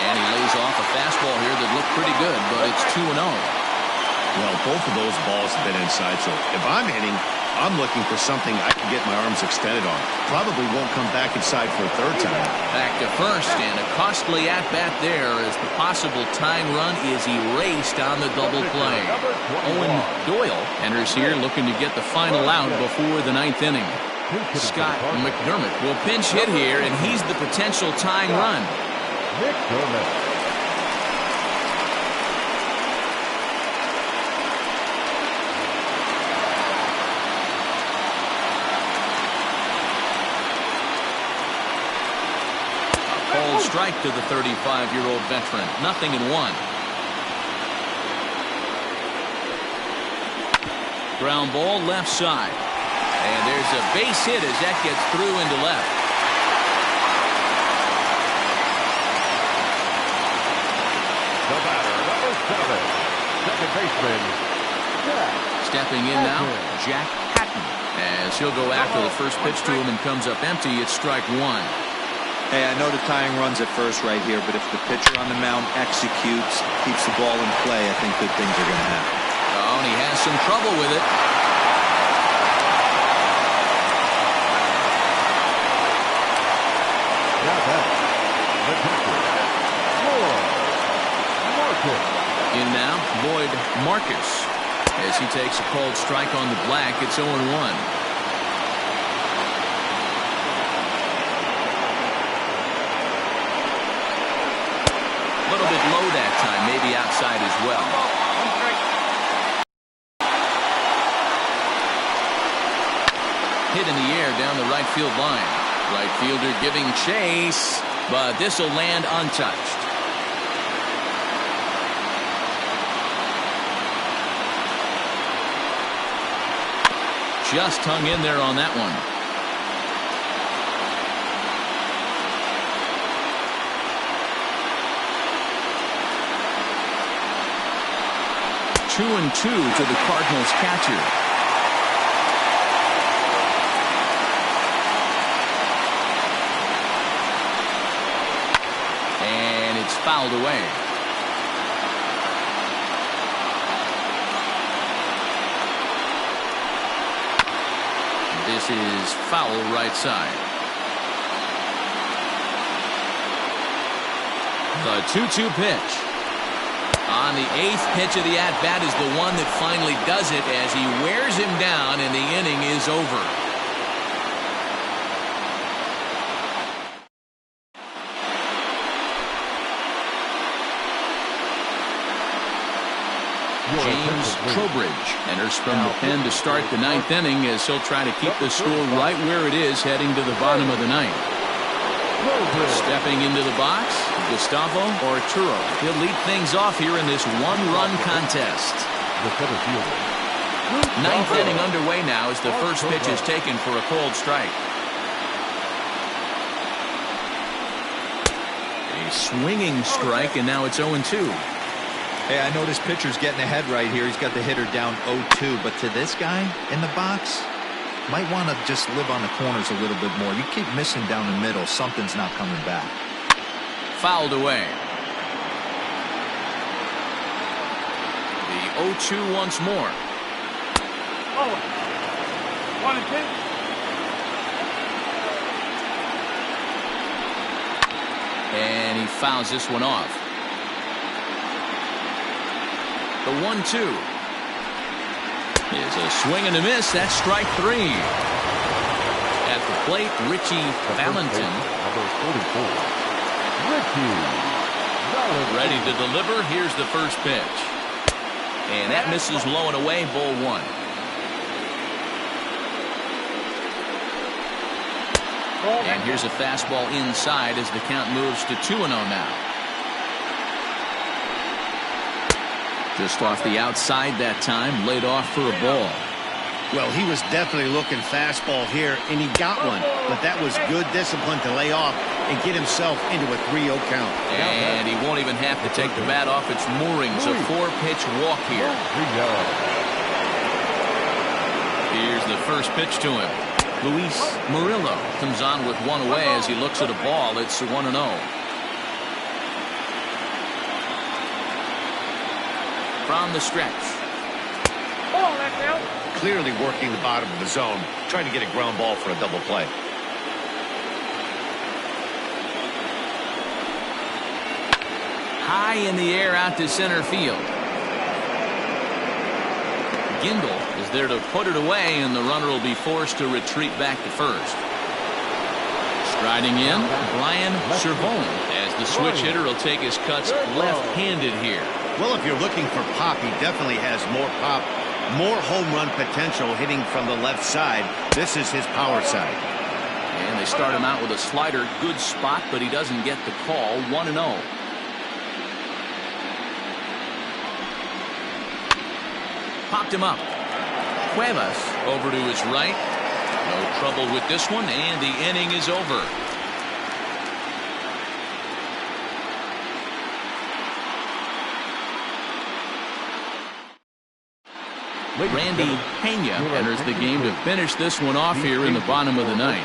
[SPEAKER 1] And he lays off a fastball here that looked pretty good, but it's 2-0.
[SPEAKER 4] Well, both of those balls have been inside, so if I'm hitting, I'm looking for something I can get my arms extended on. Probably won't come back inside for a third time.
[SPEAKER 1] Back to first, and a costly at-bat there as the possible tying run is erased on the double play. Owen Doyle enters here looking to get the final out before the ninth inning. Scott McDermott will pinch hit here, and he's the potential tying run.
[SPEAKER 2] McDermott.
[SPEAKER 1] Called strike to the 35-year-old veteran. 0-1. Ground ball left side. And there's a base hit as that gets through into left.
[SPEAKER 2] The batter, number 7, second baseman, Jack.
[SPEAKER 1] Stepping in now, Jack Hatton. As he'll go after the first pitch to him and comes up empty, it's strike one.
[SPEAKER 3] Hey, I know the tying run's at first right here, but if the pitcher on the mound executes, keeps the ball in play, I think good things are going to happen.
[SPEAKER 1] Oh, and he has some trouble with it.
[SPEAKER 2] Now back, the pitcher, Lloyd Marcus.
[SPEAKER 1] In now, Lloyd Marcus. As he takes a called strike on the black, it's 0-1. A little bit low that time, maybe outside as well. Hit in the air down the right field line. Right fielder giving chase, but this will land untouched. Just hung in there on that one. Two and two to the Cardinals catcher. And it's fouled away. This is foul right side. The 2-2 pitch. On the 8th pitch of the at-bat is the one that finally does it as he wears him down and the inning is over. James Trowbridge enters from the pen to start the ninth inning as he'll try to keep the score right where it is heading to the bottom of the ninth. Stepping into the box, Gustavo Arturo. He'll lead things off here in this one-run contest.
[SPEAKER 2] The center fielder.
[SPEAKER 1] Ninth inning underway now as the first pitch is taken for a called strike. A swinging strike, and now it's 0-2.
[SPEAKER 3] Hey, I know this pitcher's getting ahead right here. He's got the hitter down 0-2, but to this guy in the box, might want to just live on the corners a little bit more. You keep missing down the middle, something's not coming back.
[SPEAKER 1] Fouled away. The 0-2 once more.
[SPEAKER 5] Oh. 1-2.
[SPEAKER 1] And he fouls this one off. The 1-2 is a swing and a miss. That's strike three. At the plate, Richie Valentin.
[SPEAKER 2] Number 44. Richie Valentin.
[SPEAKER 1] Ready to deliver. Here's the first pitch. And that misses low and away, ball one. And here's a fastball inside as the count moves to 2-0 now. Just off the outside that time, laid off for a ball.
[SPEAKER 4] Well, he was definitely looking fastball here, and he got one. But that was good discipline to lay off and get himself into a 3-0 count.
[SPEAKER 1] And he won't even have to take the bat off its moorings. A 4-pitch walk here. Here's the first pitch to him. Luis Murillo comes on with one away as he looks at a ball. It's 1-0. From the stretch.
[SPEAKER 4] Clearly working the bottom of the zone, trying to get a ground ball for a double play.
[SPEAKER 1] High in the air out to center field. Gindel is there to put it away, and the runner will be forced to retreat back to first. Striding in, Brian Cervone, as the switch hitter will take his cuts left-handed here.
[SPEAKER 4] Well, if you're looking for pop, he definitely has more pop, more home run potential hitting from the left side. This is his power side.
[SPEAKER 1] And they start him out with a slider. Good spot, but he doesn't get the call. 1-0. Popped him up. Cuevas over to his right. No trouble with this one, and the inning is over. Randy Pena enters the game to finish this one off here in the bottom of the ninth.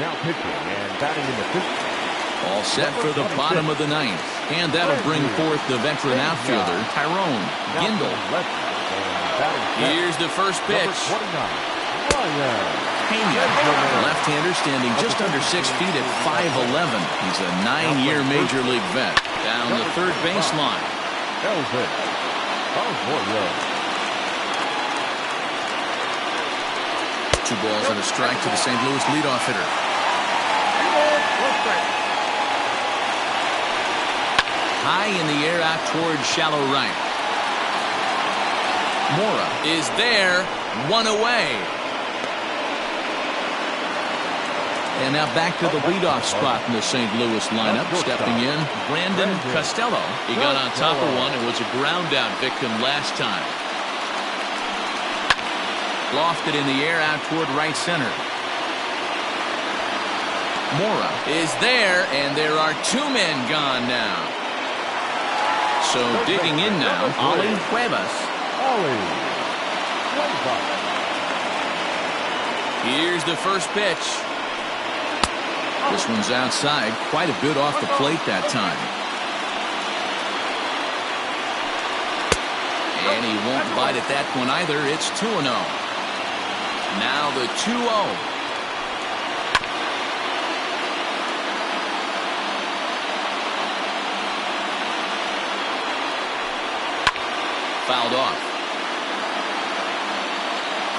[SPEAKER 2] Now pitching and batting in the fifth.
[SPEAKER 1] All set for the bottom of the ninth. And that'll bring forth the veteran outfielder, Tyrone Gindel. Here's the first pitch. Pena, left-hander standing just under 6 feet at 5'11". He's a 9-year Major League vet. Down the third baseline.
[SPEAKER 2] That was it. That was more love.
[SPEAKER 1] 2 balls and a strike to the St. Louis leadoff hitter. High in the air out towards shallow right. Mora is there, 1 away. And now back to the leadoff spot in the St. Louis lineup. Stepping in, Brandon Costello. He got on top of one and was a ground out victim last time. Lofted in the air out toward right center. Mora is there, and there are 2 men gone now. So digging in now, Oli Cuevas. Here's the first pitch. This one's outside, quite a bit off the plate that time. And he won't bite at that one either. It's 2-0. Now the 2-0. Fouled off.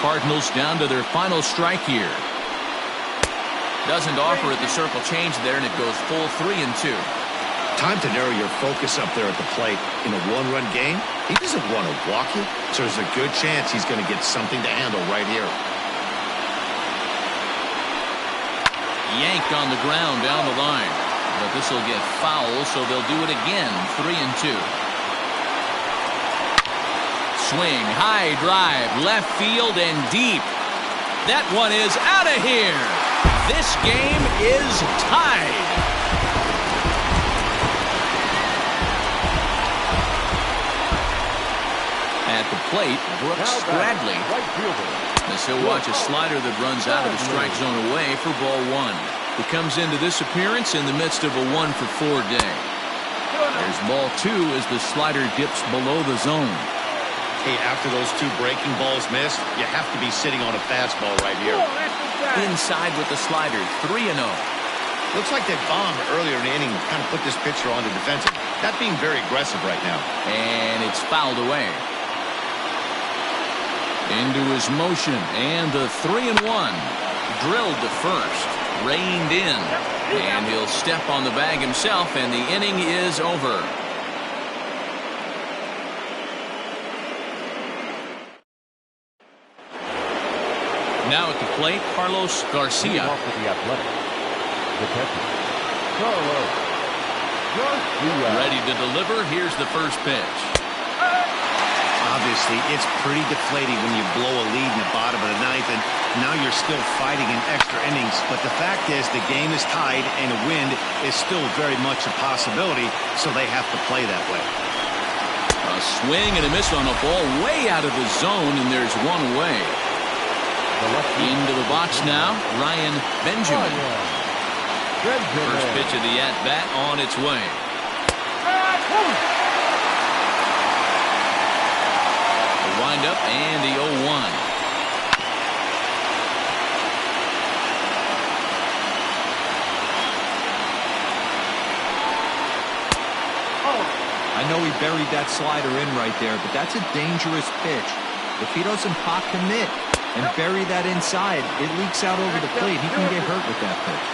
[SPEAKER 1] Cardinals down to their final strike here. Doesn't offer at the circle change there, and it goes full 3-2.
[SPEAKER 4] Time to narrow your focus up there at the plate. In a 1-run game, he doesn't want to walk you, so there's a good chance he's going to get something to handle right here.
[SPEAKER 1] Yanked on the ground down the line. But this will get foul, so they'll do it again. 3-2. Swing, high drive, left field and deep. That one is out of here. This game is tied. At the plate, Brooks Bradley. As he'll watch a slider that runs out of the strike zone away for ball 1. He comes into this appearance in the midst of a 1-for-4 day. There's ball 2 as the slider dips below the zone.
[SPEAKER 4] Hey, after those 2 breaking balls missed, you have to be sitting on a fastball right here.
[SPEAKER 1] Inside with the slider, 3-0.
[SPEAKER 4] Looks like that bomb earlier in the inning kind of put this pitcher on the defensive. Not being very aggressive right now.
[SPEAKER 1] And it's fouled away. Into his motion, and the 3-1. Drilled to first, reined in, and he'll step on the bag himself, and the inning is over. Now at the plate, Carlos Garcia. Ready to deliver. Here's the first pitch.
[SPEAKER 4] Obviously, it's pretty deflating when you blow a lead in the bottom of the ninth, and now you're still fighting in extra innings. But the fact is, the game is tied, and a win is still very much a possibility, so they have to play that way.
[SPEAKER 1] A swing and a miss on a ball way out of the zone, and there's one away. Into the box now, Ryan Benjamin. First pitch of the at-bat on its way. The wind-up and the 0-1.
[SPEAKER 3] I know he buried that slider in right there, but that's a dangerous pitch. If he doesn't pop commit and bury that inside, it leaks out over the plate. He can get hurt with that pitch.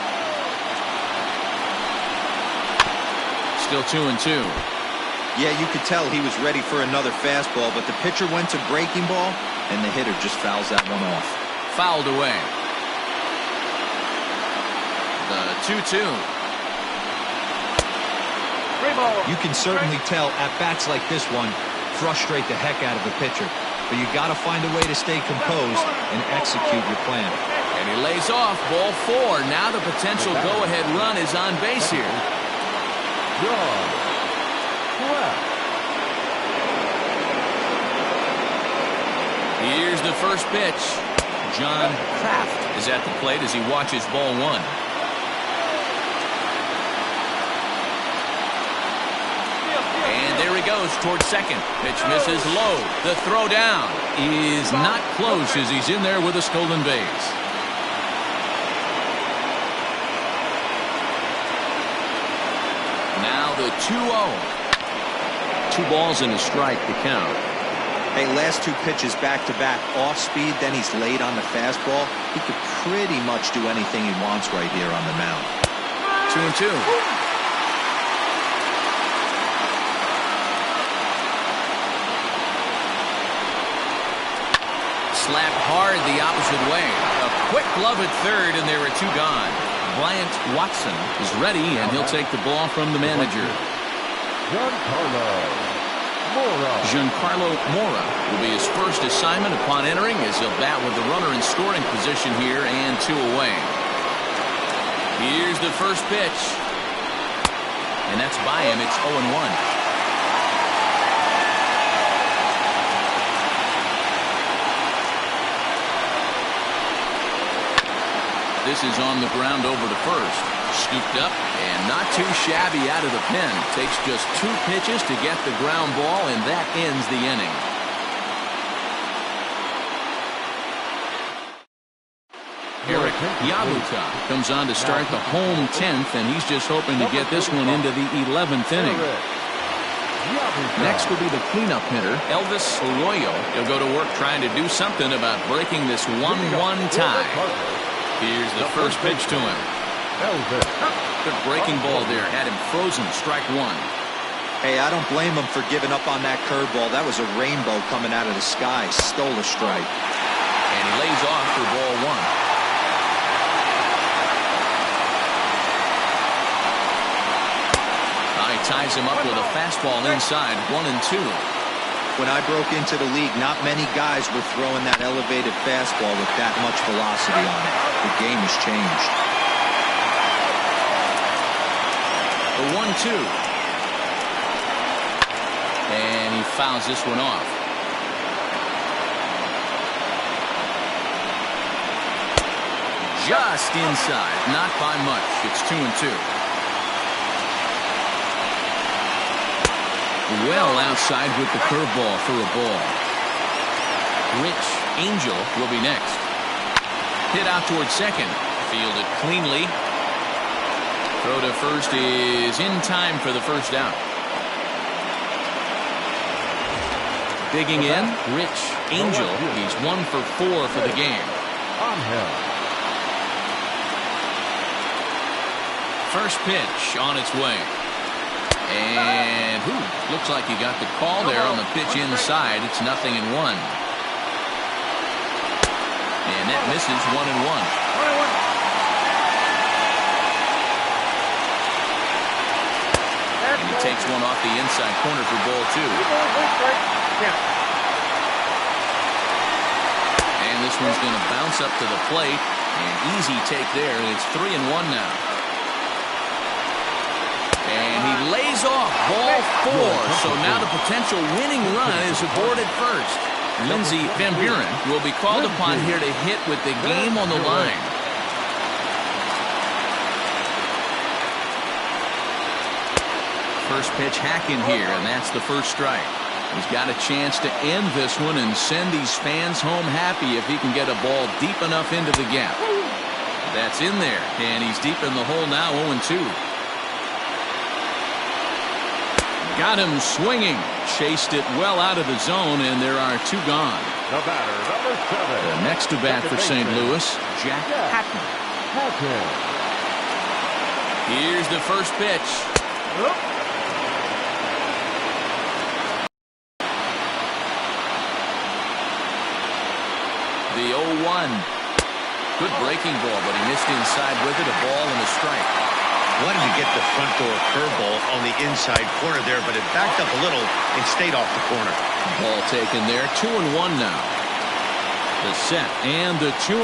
[SPEAKER 1] Still 2-2.
[SPEAKER 3] Yeah, you could tell he was ready for another fastball, but the pitcher went to breaking ball, and the hitter just fouls that one off.
[SPEAKER 1] Fouled away. The 2-2.
[SPEAKER 3] You can certainly tell at-bats like this one frustrate the heck out of the pitcher. But you got to find a way to stay composed and execute your plan.
[SPEAKER 1] And he lays off ball 4. Now the potential go-ahead run is on base here. Here's the first pitch. John Kraft is at the plate as he watches ball 1. And there he goes towards second. Pitch misses low. The throw down is not close as he's in there with a stolen base. Now the 2-0. 2 balls and a strike to count.
[SPEAKER 3] Hey, last 2 pitches back-to-back off speed, then he's laid on the fastball. He could pretty much do anything he wants right here on the mound.
[SPEAKER 1] 2-2. Slapped hard the opposite way. A quick glove at third, and there are 2 gone. Bryant Watson is ready, and he'll take the ball from the manager. Giancarlo Mora will be his first assignment upon entering, as he'll bat with the runner in scoring position here and 2 away. Here's the first pitch. And that's by him. It's 0-1. This is on the ground over to first. Scooped up and not too shabby out of the pen. Takes just 2 pitches to get the ground ball, and that ends the inning. Eric Yabuta comes on to start the home 10th, and he's just hoping to get this one into the 11th inning. Next will be the cleanup hitter, Elvis Arroyo. He'll go to work trying to do something about breaking this 1-1 tie. Here's the first pitch to him. Good breaking ball there. Had him frozen. Strike 1.
[SPEAKER 3] Hey, I don't blame him for giving up on that curveball. That was a rainbow coming out of the sky. Stole a strike.
[SPEAKER 1] And he lays off for ball 1. He ties him up with a fastball inside. 1-2.
[SPEAKER 3] When I broke into the league, not many guys were throwing that elevated fastball with that much velocity on it. The game has changed.
[SPEAKER 1] The 1-2. And he fouls this one off. Just inside. Not by much. It's 2-2. Well outside with the curveball for a ball. Rich Angel will be next. Hit out towards second. Fielded cleanly. Throw to first is in time for the first out. Digging in, Rich Angel. He's 1 for 4 for the game. First pitch on its way. And looks like he got the call there on the pitch inside. It's 0-1. And that misses 1-1. And he takes one off the inside corner for ball 2. one's going to bounce up to the plate. An easy take there, and it's 3-1 now. And he lays off ball 4. So now the potential winning run is aborted first. Lindsey Van Buren will be called upon here to hit with the game on the line. First pitch hacking here, and that's the first strike. He's got a chance to end this one and send these fans home happy if he can get a ball deep enough into the gap. That's in there, and he's deep in the hole now, 0-2. Got him swinging. Chased it well out of the zone, and there are 2 gone.
[SPEAKER 2] The batter, number 7.
[SPEAKER 1] The next to bat for St. Louis, Jack Hatton. Here's the first pitch. The 0-1. Good breaking ball, but he missed inside with it. A ball and a strike.
[SPEAKER 4] Wanted to get the front door curveball on the inside corner there, but it backed up a little and stayed off the corner.
[SPEAKER 1] Ball taken there. 2-1 now. The set and the 2-1.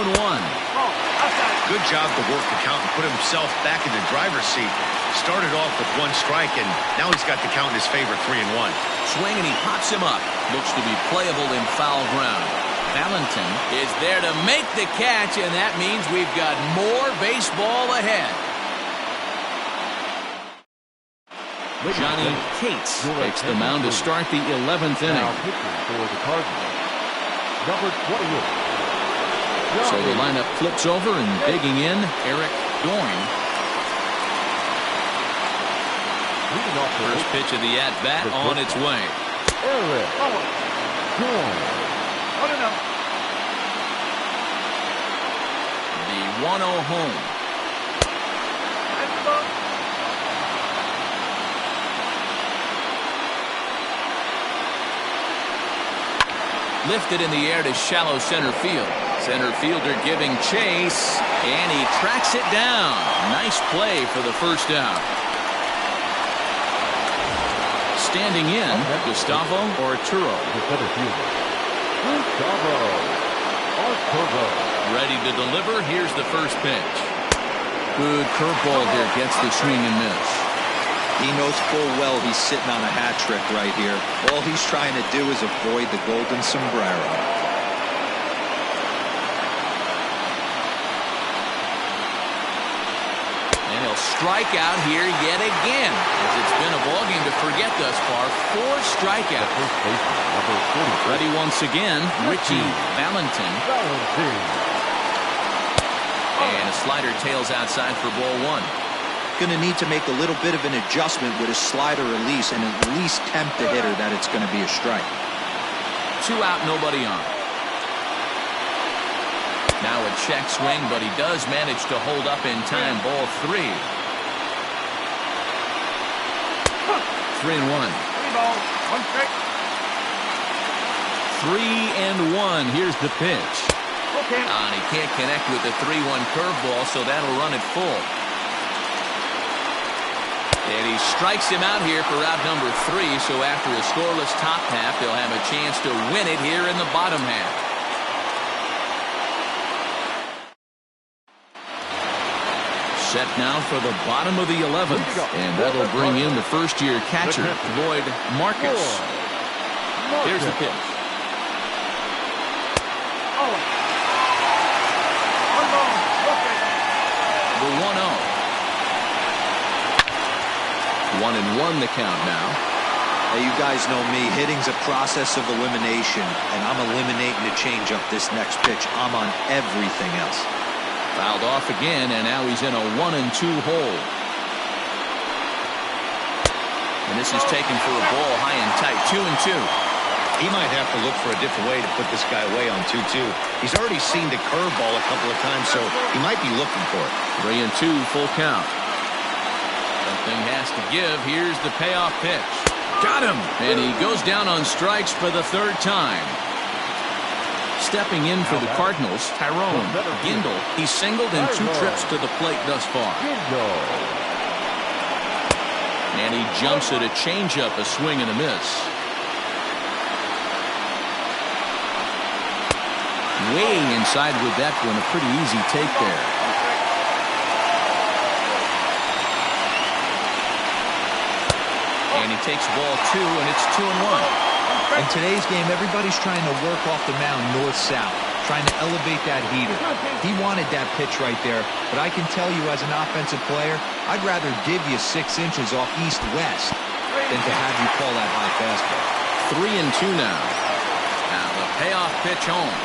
[SPEAKER 4] Good job to work the count and put himself back in the driver's seat. Started off with 1 strike, and now he's got the count in his favor, 3-1.
[SPEAKER 1] Swing, and he pops him up. Looks to be playable in foul ground. Valentin is there to make the catch, and that means we've got more baseball ahead. Johnny Cates takes the mound to start the 11th inning.
[SPEAKER 2] Now pitching for the Cardinals, number 28.
[SPEAKER 1] So the lineup flips over, and digging in, Eric Doyne. First pitch of the at-bat on its way.
[SPEAKER 2] Eric Doyne.
[SPEAKER 1] The 1-0 home. Lifted in the air to shallow center field. Center fielder giving chase, and he tracks it down. Nice play for the first out. Standing in, Gustavo Arturo. Ready to deliver. Here's the first pitch. Good curveball there. Gets the swing and miss.
[SPEAKER 3] He knows full well he's sitting on a hat trick right here. All he's trying to do is avoid the golden sombrero.
[SPEAKER 1] And he'll strike out here yet again, as it's been a ballgame to forget thus far. 4 strikeouts. Ready once again, Richie Valentin. And a slider tails outside for ball 1.
[SPEAKER 3] Going to need to make a little bit of an adjustment with his slider release and at least tempt the hitter that it's going to be a strike.
[SPEAKER 1] 2 out, nobody on. Now a check swing, but he does manage to hold up in time. Ball 3. 3-1. 3-1. Here's the pitch. And he can't connect with the 3-1 curveball, so that'll run it full. And he strikes him out here for out number 3, so after a scoreless top half, they'll have a chance to win it here in the bottom half. Set now for the bottom of the 11th, and that'll bring in the first-year catcher, Lloyd Marcus. Here's the pitch. The 1-0. 1-1 the count now.
[SPEAKER 3] Hey, you guys know me. Hitting's a process of elimination, and I'm eliminating the changeup this next pitch. I'm on everything else.
[SPEAKER 1] Fouled off again, and now he's in a 1-2 hole. And this is taken for a ball high and tight. 2-2.
[SPEAKER 4] He might have to look for a different way to put this guy away on 2-2. He's already seen the curveball a couple of times, so he might be looking for it.
[SPEAKER 1] 3-2, full count. Something has to give. Here's the payoff pitch. Got him! And he goes down on strikes for the 3rd time. Stepping in for the Cardinals, Tyrone Gindle. He's singled in 2 trips to the plate thus far. And he jumps at a changeup, a swing and a miss. way inside with that one. A pretty easy take there. And he takes ball 2, and it's 2-1.
[SPEAKER 3] In today's game, everybody's trying to work off the mound north-south, trying to elevate that heater. He wanted that pitch right there, but I can tell you as an offensive player, I'd rather give you 6 inches off east-west than to have you call that high fastball.
[SPEAKER 1] 3-2 now. Now the payoff pitch home.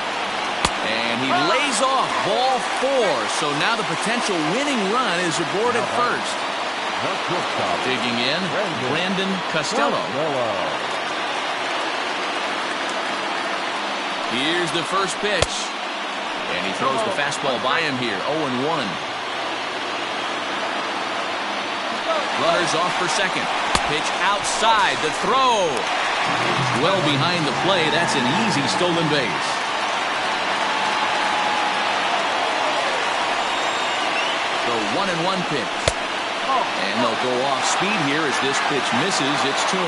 [SPEAKER 1] And he lays off ball 4. So now the potential winning run is aboard at first. Digging in, Brandon Costello. Here's the first pitch. And he throws the fastball by him here. 0-1. Runners off for second. Pitch outside. The throw. Well behind the play. That's an easy stolen base. The 1-1 pitch. And they'll go off speed here as this pitch misses. It's 2-1.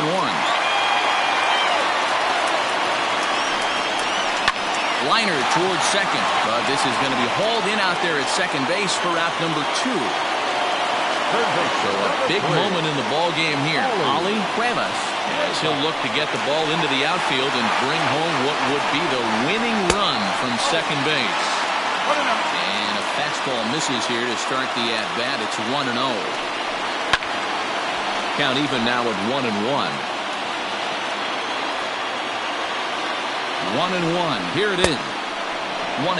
[SPEAKER 1] Liner towards second, but this is going to be hauled in out there at second base for out number 2. So a big moment in the ball game here. Ali Cuevas, as he'll look to get the ball into the outfield and bring home what would be the winning run from second base. And a fastball misses here to start the at-bat. It's 1-0. Count even now at 1-1. 1-1. Here it is. 1-2.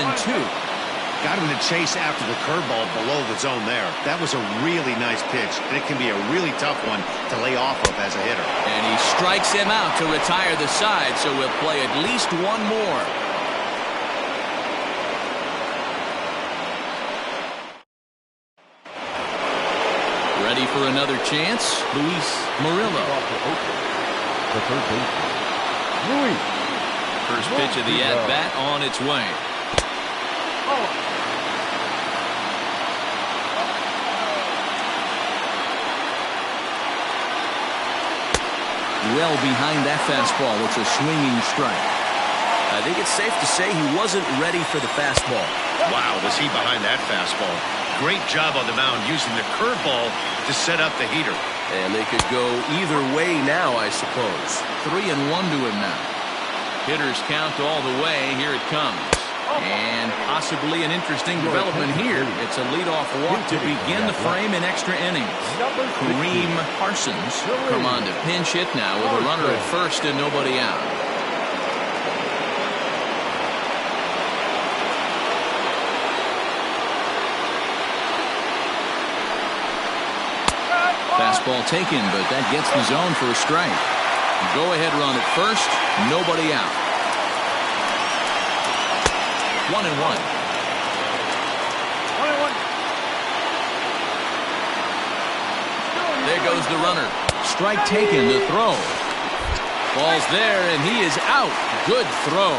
[SPEAKER 4] Got him to chase after the curveball below the zone there. That was a really nice pitch, and it can be a really tough one to lay off of as a hitter.
[SPEAKER 1] And he strikes him out to retire the side, so we'll play at least one more. Ready for another chance? Luis Murillo.
[SPEAKER 2] The third baseman, Luis.
[SPEAKER 1] First pitch of the at-bat on its way. Well behind that fastball. It's a swinging strike. I think it's safe to say he wasn't ready for the fastball.
[SPEAKER 4] Wow, was he behind that fastball. Great job on the mound using the curveball to set up the heater.
[SPEAKER 1] And they could go either way now, I suppose. 3-1 to him now. Hitters count all the way. Here it comes. And possibly an interesting development here. It's a leadoff walk to begin the frame in extra innings. Kareem Parsons come on to pinch hit now with a runner at first and nobody out. Fastball taken, but that gets the zone for a strike. Go-ahead run at first, nobody out. 1-1. There goes the runner. Strike taken, the throw. Ball's there, and he is out. Good throw.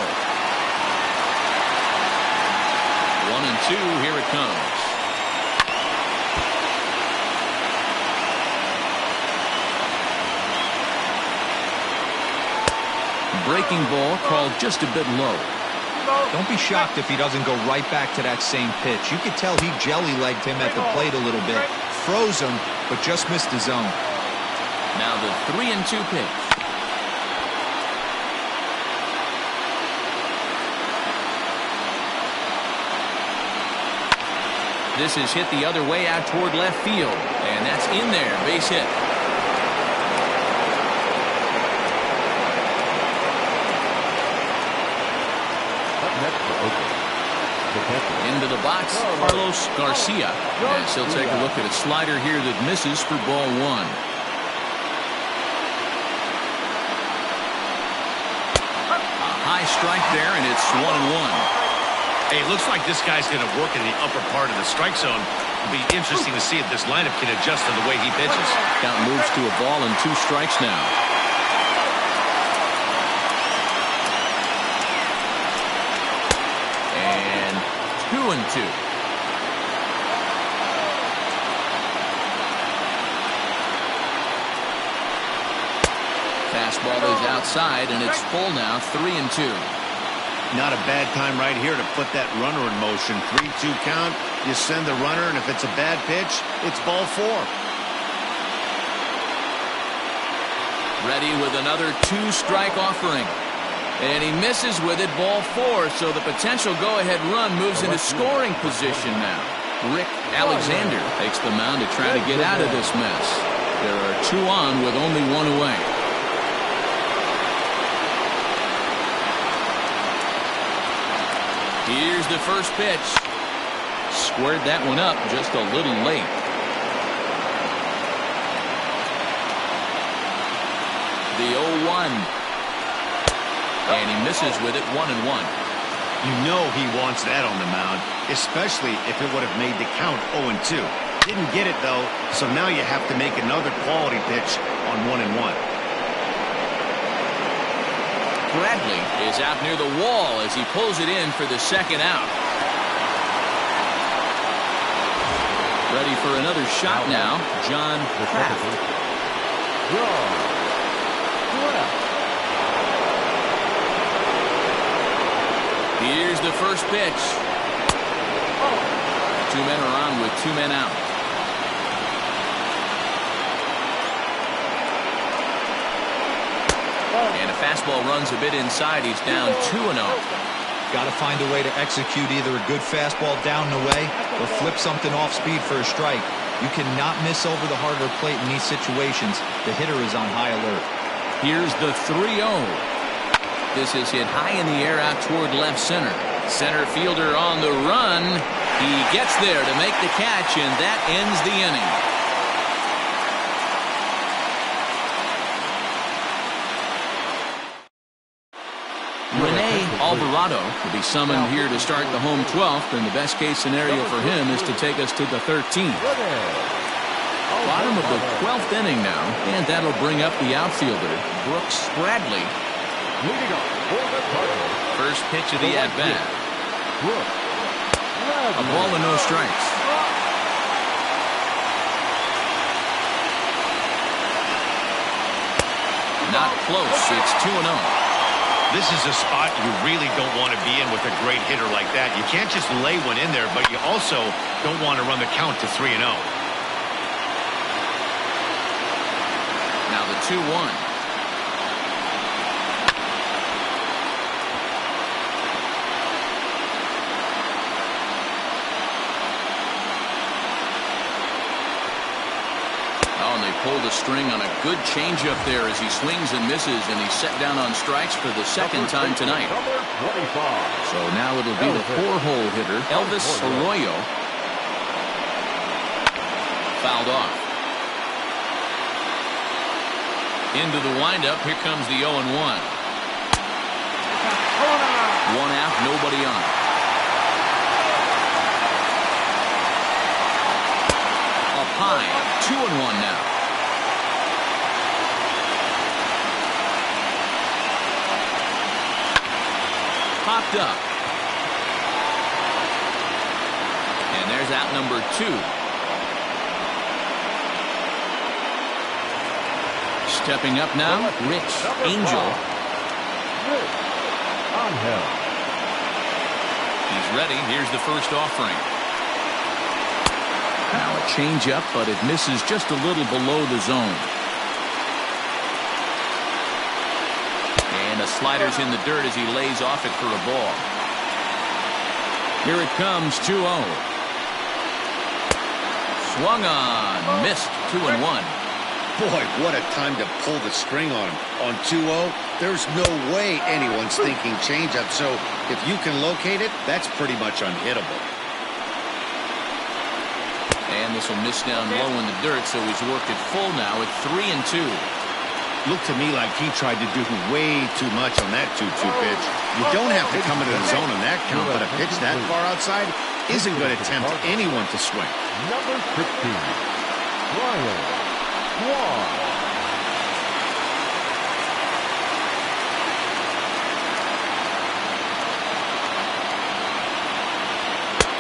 [SPEAKER 1] 1-2, here it comes. Breaking ball called just a bit low.
[SPEAKER 3] Don't be shocked if he doesn't go right back to that same pitch. You could tell he jelly-legged him at the plate a little bit. Froze him, but just missed the zone.
[SPEAKER 1] Now the 3-2 pitch. This is hit the other way out toward left field. And that's in there. Base hit. Into the box, Carlos Garcia. As he'll take a look at a slider here that misses for ball 1. A high strike there, and it's 1-1.
[SPEAKER 4] Hey, it looks like this guy's going to work in the upper part of the strike zone. It'll be interesting to see if this lineup can adjust to the way he pitches.
[SPEAKER 1] Count moves to a ball and 2 strikes now. And 2-2. Fastball is outside, and it's full now, 3-2.
[SPEAKER 4] Not a bad time right here to put that runner in motion. 3-2 count. You send the runner, and if it's a bad pitch, it's ball 4.
[SPEAKER 1] Ready with another 2-strike offering. And he misses with it, ball 4. So the potential go-ahead run moves into scoring position now. Rick Alexander takes the mound to try to get out of this mess. There are 2 on with only 1 away. Here's the first pitch. Squared that one up just a little late. The 0-1. And he misses with it 1-1.
[SPEAKER 4] You know he wants that on the mound, especially if it would have made the count 0-2. Didn't get it, though, so now you have to make another quality pitch on 1-1.
[SPEAKER 1] Bradley is out near the wall as he pulls it in for the second out. Ready for another shot now, John Kraft. Here's the first pitch. 2 men are on with 2 men out. And a fastball runs a bit inside. He's down 2-0.
[SPEAKER 3] Got to find a way to execute either a good fastball down and away or flip something off speed for a strike. You cannot miss over the harder plate in these situations. The hitter is on high alert.
[SPEAKER 1] Here's the 3-0. This is hit high in the air out toward left center. Center fielder on the run. He gets there to make the catch, and that ends the inning. Alvarado will be summoned here to start the home 12th, and the best case scenario for him is to take us to the 13th. Bottom of the 12th inning now, and that'll bring up the outfielder, Brooks Bradley. First pitch of the at-bat. A ball and no strikes. Not close. It's 2-0.
[SPEAKER 4] This is a spot you really don't want to be in with a great hitter like that. You can't just lay one in there, but you also don't want to run the count to 3-0.
[SPEAKER 1] Now the 2-1. Oh, and they pulled a string on a good changeup there as he swings and misses, and he's set down on strikes for the second time tonight. So now it'll be the 4-hole hitter, Elvis Arroyo. Fouled off. Into the windup. Here comes the 0-1. 1 out, nobody on. Up high. 2-1 now. Popped up. And there's out number 2. Stepping up now, Rich Angel. He's ready. Here's the first offering. Now a changeup, but it misses just a little below the zone. And a slider's in the dirt as he lays off it for a ball. Here it comes, 2-0. Swung on, missed, 2-1.
[SPEAKER 4] Boy, what a time to pull the string on him. On 2-0, there's no way anyone's thinking changeup. So if you can locate it, that's pretty much unhittable.
[SPEAKER 1] And this will miss down low in the dirt, so he's worked it full now at 3-2.
[SPEAKER 4] Looked to me like he tried to do way too much on that 2-2 pitch. You don't have to come into the zone on that count, but a pitch that far outside isn't going to tempt anyone to swing.
[SPEAKER 2] Number 15, Ryan.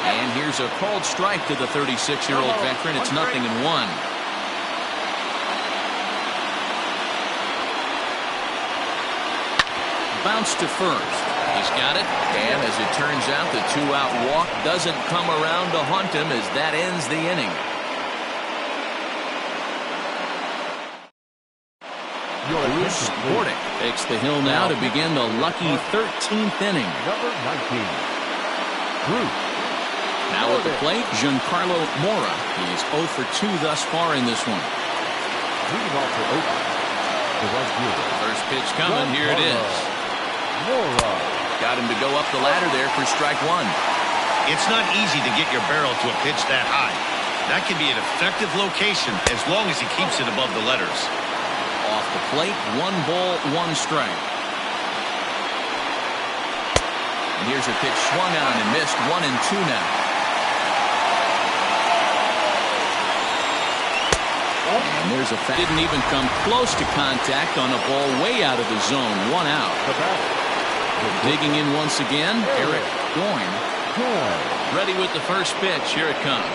[SPEAKER 1] And here's a called strike to the 36-year-old veteran. It's 0-1. Bounce to first. He's got it, and as it turns out, the two-out walk doesn't come around to haunt him as that ends the inning. Bruce Bordick takes the hill now to begin the lucky 13th inning.
[SPEAKER 2] Number 19. Bruce.
[SPEAKER 1] Now at the plate, Giancarlo Mora. He's 0 for 2 thus far in this one.
[SPEAKER 2] Leading off for Oakland, the right fielder.
[SPEAKER 1] First pitch coming. Here it is.
[SPEAKER 2] Mora.
[SPEAKER 1] Got him to go up the ladder there for strike one.
[SPEAKER 4] It's not easy to get your barrel to a pitch that high. That can be an effective location as long as he keeps it above the letters.
[SPEAKER 1] Off the plate, 1 ball, 1 strike. And here's a pitch swung on and missed. 1-2 now. And there's a didn't even come close to contact on a ball way out of the zone. 1 out. Digging in once again, Eric Goyne. Ready with the first pitch. Here it comes.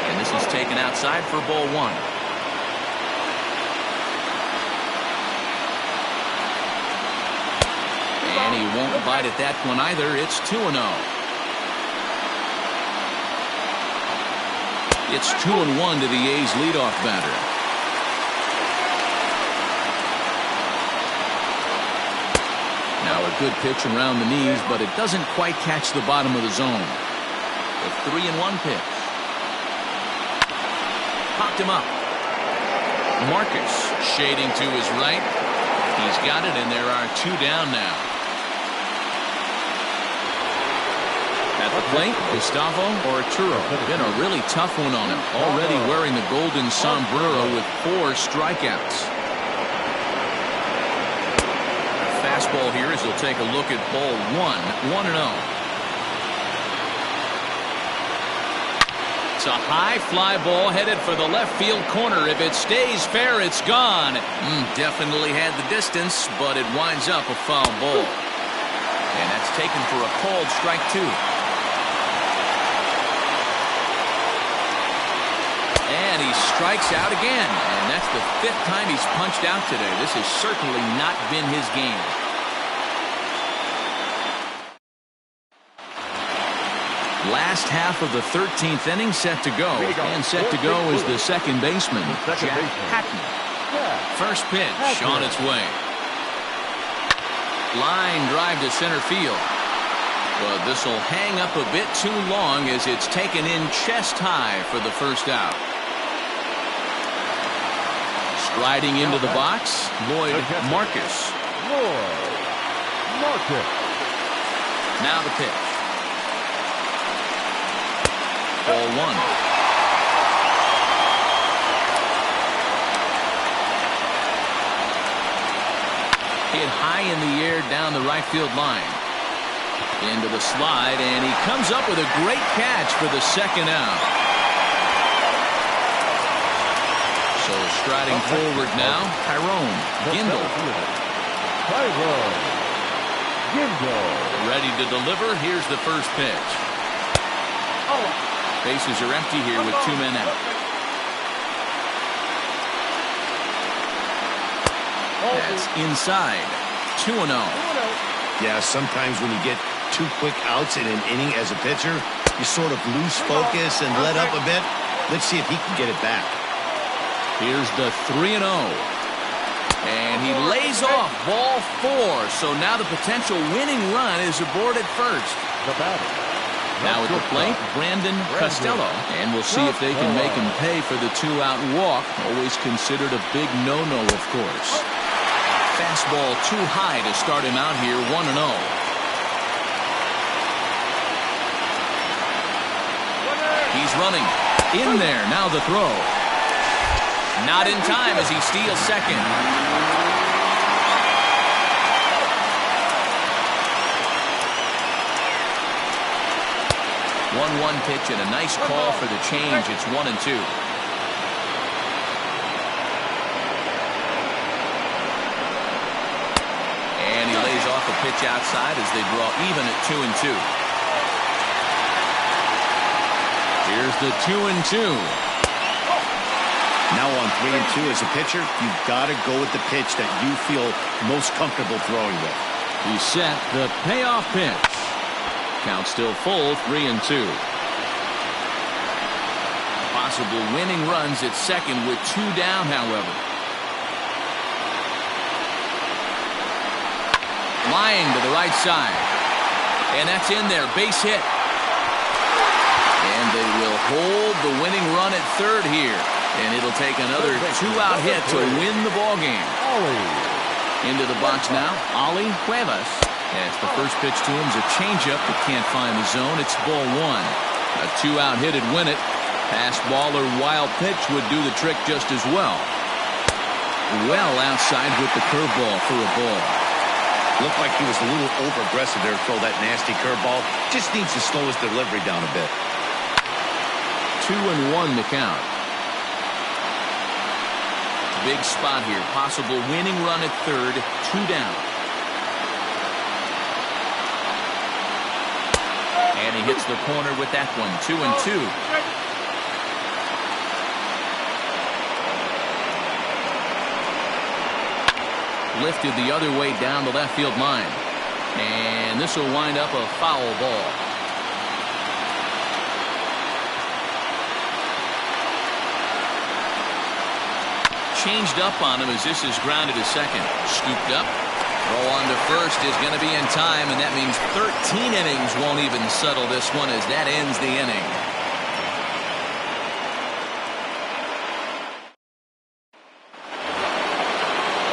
[SPEAKER 1] And this is taken outside for ball 1. And he won't bite at that one either. It's 2-0. It's 2-1 to the A's leadoff batter. Now a good pitch around the knees, but it doesn't quite catch the bottom of the zone. The 3-1 pitch. Popped him up. Marcus shading to his right. He's got it, and there are 2 down now. At the plate, Gustavo Arturo. Been a really tough one on him. Already wearing the golden sombrero with 4 strikeouts. Fastball here as he'll take a look at ball 1. 1-0. It's a high fly ball headed for the left field corner. If it stays fair, it's gone. Definitely had the distance, but it winds up a foul ball. And that's taken for a called strike 2. And he strikes out again. And that's the 5th time he's punched out today. This has certainly not been his game. Last half of the 13th inning set to go. And set to go is the second baseman, Jack Hatton. First pitch on its way. Line drive to center field. But this will hang up a bit too long as it's taken in chest high for the first out. Striding into the box, Lloyd Marcus. Now the pitch. Ball 1. Hit high in the air down the right field line. Into the slide, and he comes up with a great catch for the second out. So striding forward now, Tyrone Gindle. Ready to deliver. Here's the first pitch. Bases are empty here with 2 men out. That's inside. 2-0.
[SPEAKER 4] Yeah, sometimes when you get 2 quick outs in an inning as a pitcher, you sort of lose focus and let up a bit. Let's see if he can get it back.
[SPEAKER 1] Here's the 3-0. And he lays off ball 4. So now the potential winning run is aboard at first.
[SPEAKER 2] The batter.
[SPEAKER 1] Now at the plate, Brandon Costello. And we'll see if they can make him pay for the 2-out walk. Always considered a big no-no, of course. Fastball too high to start him out here, 1-0. He's running. In there, now the throw. Not in time as he steals second. 1-1 pitch and a nice call for the change. It's 1-2. And he lays off a pitch outside as they draw even at 2-2. Here's the 2-2.
[SPEAKER 4] Now on 3-2 as a pitcher, you've got to go with the pitch that you feel most comfortable throwing with.
[SPEAKER 1] He set the payoff pitch. Count still full, 3-2. Possible winning runs at second with 2 down, however. Lying to the right side. And that's in there. Base hit. And they will hold the winning run at third here. And it'll take another 2-out hit to win the ballgame. Into the box now, Ollie Cuevas. As the first pitch to him is a changeup that can't find the zone. It's ball 1. A 2-out hit would win it. Fastball or wild pitch would do the trick just as well. Well outside with the curveball for a ball.
[SPEAKER 4] Looked like he was a little over-aggressive there to throw that nasty curveball. Just needs to slow his delivery down a bit.
[SPEAKER 1] 2-1 the count. Big spot here. Possible winning run at third. 2 down. And he hits the corner with that one. 2-2. Lifted the other way down the left field line. And this will wind up a foul ball. Changed up on him as this is grounded to second. Scooped up. Throw on to first is going to be in time, and that means 13 innings won't even settle this one as that ends the inning.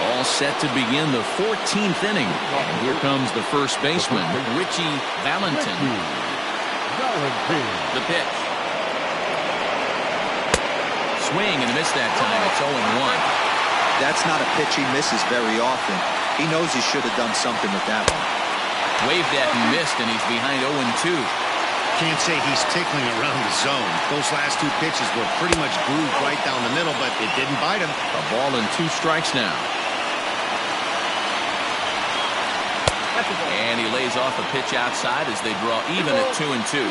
[SPEAKER 1] All set to begin the 14th inning. And here comes the first baseman, Richie Valentin. The pitch. Swing and a miss that time. It's 0-1.
[SPEAKER 3] That's not a pitch he misses very often. He knows he should have done something with that one.
[SPEAKER 1] Waved at and missed, and he's behind 0-2.
[SPEAKER 4] Can't say he's tickling around the zone. Those last 2 pitches were pretty much grooved right down the middle, but it didn't bite him.
[SPEAKER 1] A ball and 2 strikes now. And he lays off a pitch outside as they draw even at 2-2.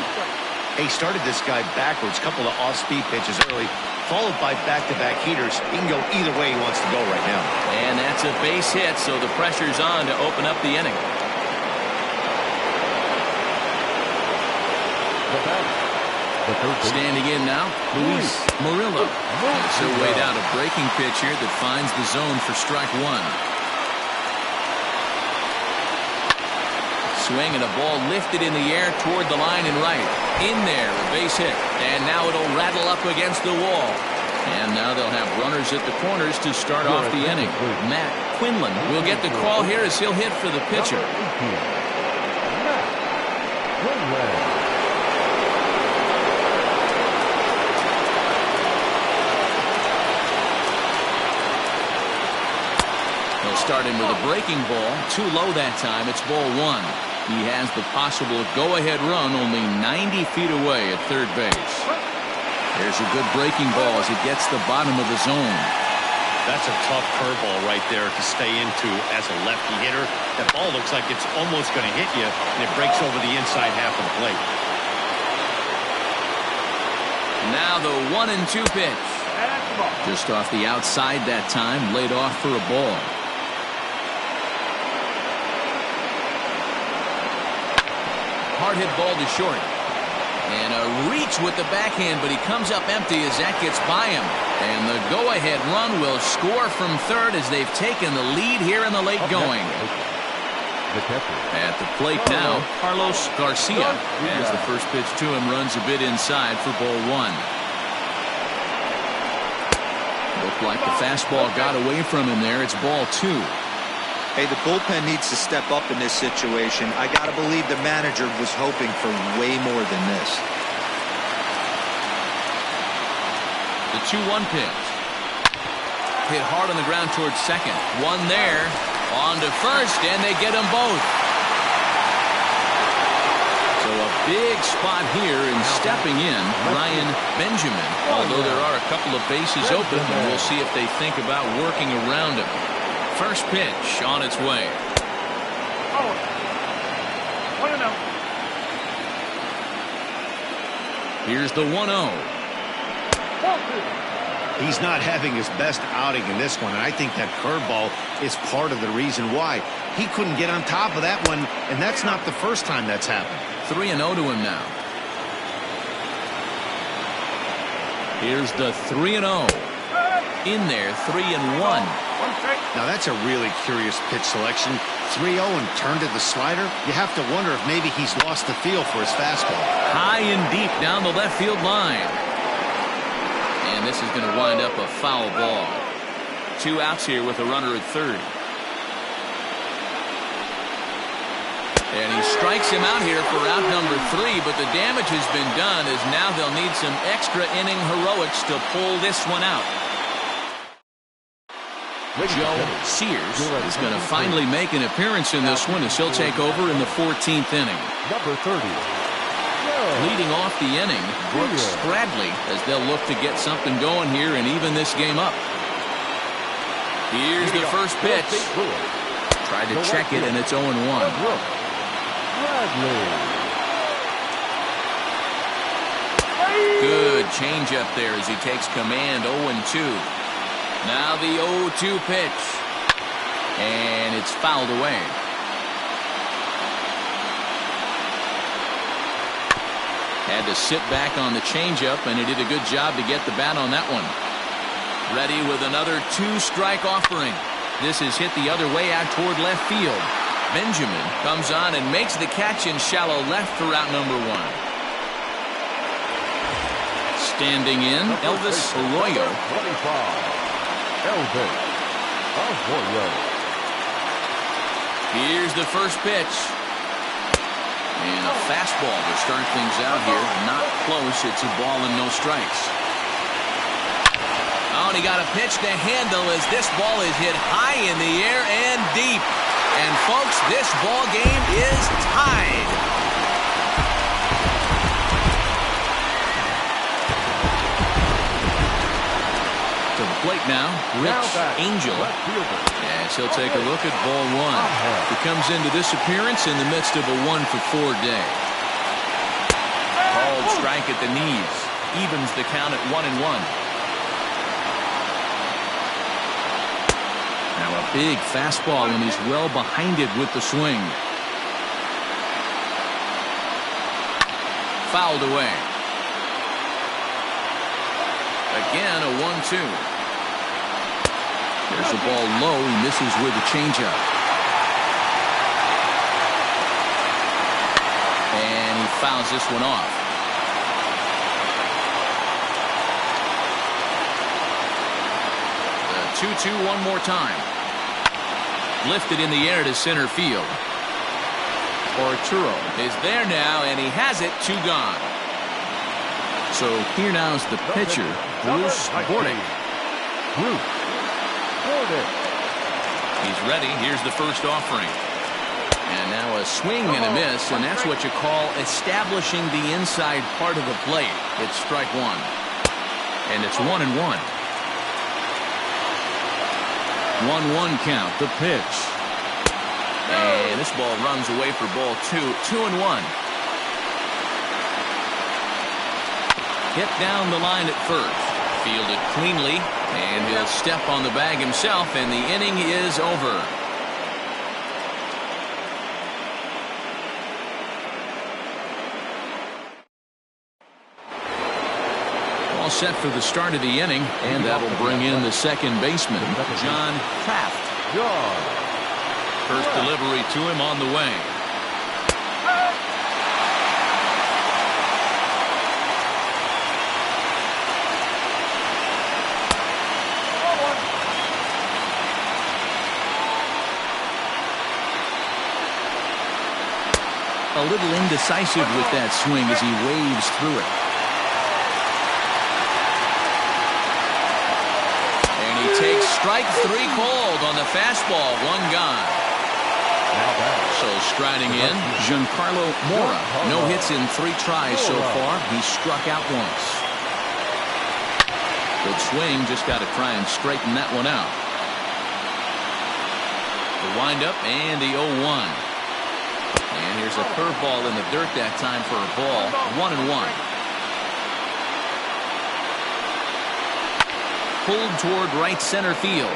[SPEAKER 4] He started this guy backwards, couple of off-speed pitches early, followed by back-to-back heaters. He can go either way he wants to go right now.
[SPEAKER 1] And that's a base hit, so the pressure's on to open up the inning. Standing in now, Luis Murillo. So weighed out a breaking pitch here that finds the zone for strike 1. Swing and a ball lifted in the air toward the line and right. In there, a base hit. And now it'll rattle up against the wall. And now they'll have runners at the corners to start off the inning. Matt Quinlan will get the call here as he'll hit for the pitcher. He'll start in with a breaking ball. Too low that time. It's ball 1. He has the possible go-ahead run only 90 feet away at third base. There's a good breaking ball as it gets the bottom of the zone.
[SPEAKER 4] That's a tough curveball right there to stay into as a lefty hitter. That ball looks like it's almost going to hit you, and it breaks over the inside half of the plate.
[SPEAKER 1] Now the 1-2 pitch. Just off the outside that time, laid off for a ball. Hard hit ball to short. And a reach with the backhand, but he comes up empty as that gets by him. And the go-ahead run will score from third as they've taken the lead here in the late going. At the plate now, Carlos Garcia. As the first pitch to him runs a bit inside for ball 1. Looked like the fastball got away from him there. It's ball 2.
[SPEAKER 3] Hey, the bullpen needs to step up in this situation. I got to believe the manager was hoping for way more than this.
[SPEAKER 1] The 2-1 pitch. Hit hard on the ground towards second. One there. On to first, and they get them both. So a big spot here, and stepping in, Ryan Benjamin. Although there are a couple of bases open, and we'll see if they think about working around him. First pitch on its way. Here's the 1-0.
[SPEAKER 4] He's not having his best outing in this one, and I think that curveball is part of the reason why. He couldn't get on top of that one, and that's not the first time that's happened.
[SPEAKER 1] 3-0 to him now. Here's the 3-0. In there, 3-1.
[SPEAKER 4] Now that's a really curious pitch selection. 3-0 and turned to the slider. You have to wonder if maybe he's lost the feel for his fastball.
[SPEAKER 1] High and deep down the left field line. And this is going to wind up a foul ball. 2 outs here with a runner at third. And he strikes him out here for out number 3, but the damage has been done as now they'll need some extra inning heroics to pull this one out. Joe Sears is going to finally make an appearance in this one as he'll take over in the 14th inning.
[SPEAKER 2] Number 30.
[SPEAKER 1] Leading off the inning, Brooks Bradley, as they'll look to get something going here and even this game up. Here's the first pitch. Tried to check it, and it's 0-1. Good changeup there as he takes command. 0-2. Now the 0-2 pitch. And it's fouled away. Had to sit back on the changeup, and he did a good job to get the bat on that one. Ready with another 2-strike offering. This is hit the other way out toward left field. Benjamin comes on and makes the catch in shallow left for out number 1. Standing in, Elvis Arroyo.
[SPEAKER 2] Elvis Arroyo.
[SPEAKER 1] Here's the first pitch. And a fastball to start things out here. Not close. It's a ball and no strikes. Oh, and he got a pitch to handle as this ball is hit high in the air and deep. And folks, this ball game is tied. To the plate now, Rich Angel. Yes, he'll take a look at ball 1. He comes into this appearance in the midst of a 1-for-4 day. Called strike at the knees. Evens the count at 1-1. Now a big fastball, and he's well behind it with the swing. Fouled away. Again, a 1-2. There's the ball low. He misses with a changeup. And he fouls this one off. The 2-2 one more time. Lifted in the air to center field. Arturo is there now, and he has it. 2 gone. So here now is the pitcher, Bruce Bordick. He's ready. Here's the first offering. And now a swing and a miss, and that's what you call establishing the inside part of the plate. It's strike 1. And it's 1-1. 1-1 count. The pitch. And this ball runs away for ball 2. 2-1. Hit down the line at first. Fielded cleanly, and he'll step on the bag himself, and the inning is over. All set for the start of the inning, and that'll bring in the second baseman, John Kraft. First delivery to him on the way. A little indecisive with that swing as he waves through it. And he takes strike 3 cold on the fastball. 1 gone. So striding in, Giancarlo Mora. No hits in 3 tries so far. He struck out once. Good swing. Just got to try and straighten that one out. The windup and the 0-1. And here's a curveball in the dirt that time for a ball. 1-1. pulled toward right center field.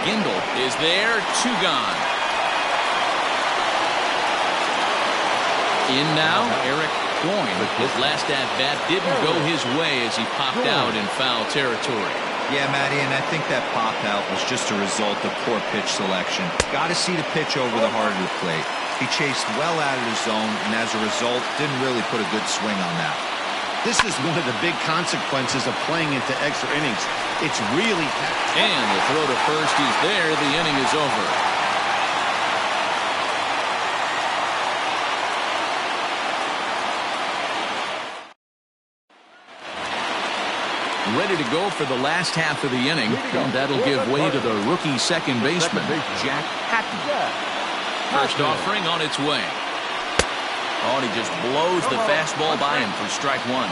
[SPEAKER 1] Gindel is there, 2 gone. In now, Eric Boyne. His last at-bat didn't go his way as he popped out in foul territory.
[SPEAKER 3] Yeah, Matty, and I think that pop out was just a result of poor pitch selection. Got to see the pitch over the heart of the plate. He chased well out of the zone, and as a result, didn't really put a good swing on that.
[SPEAKER 4] This is one of the big consequences of playing into extra innings. It's really...
[SPEAKER 1] And the throw to first, he's there. The inning is over. Ready to go for the last half of the inning, and that'll give way to the rookie second baseman, Jack Hatton. First offering on its way. Oh, and he just blows the fastball by him for strike 1.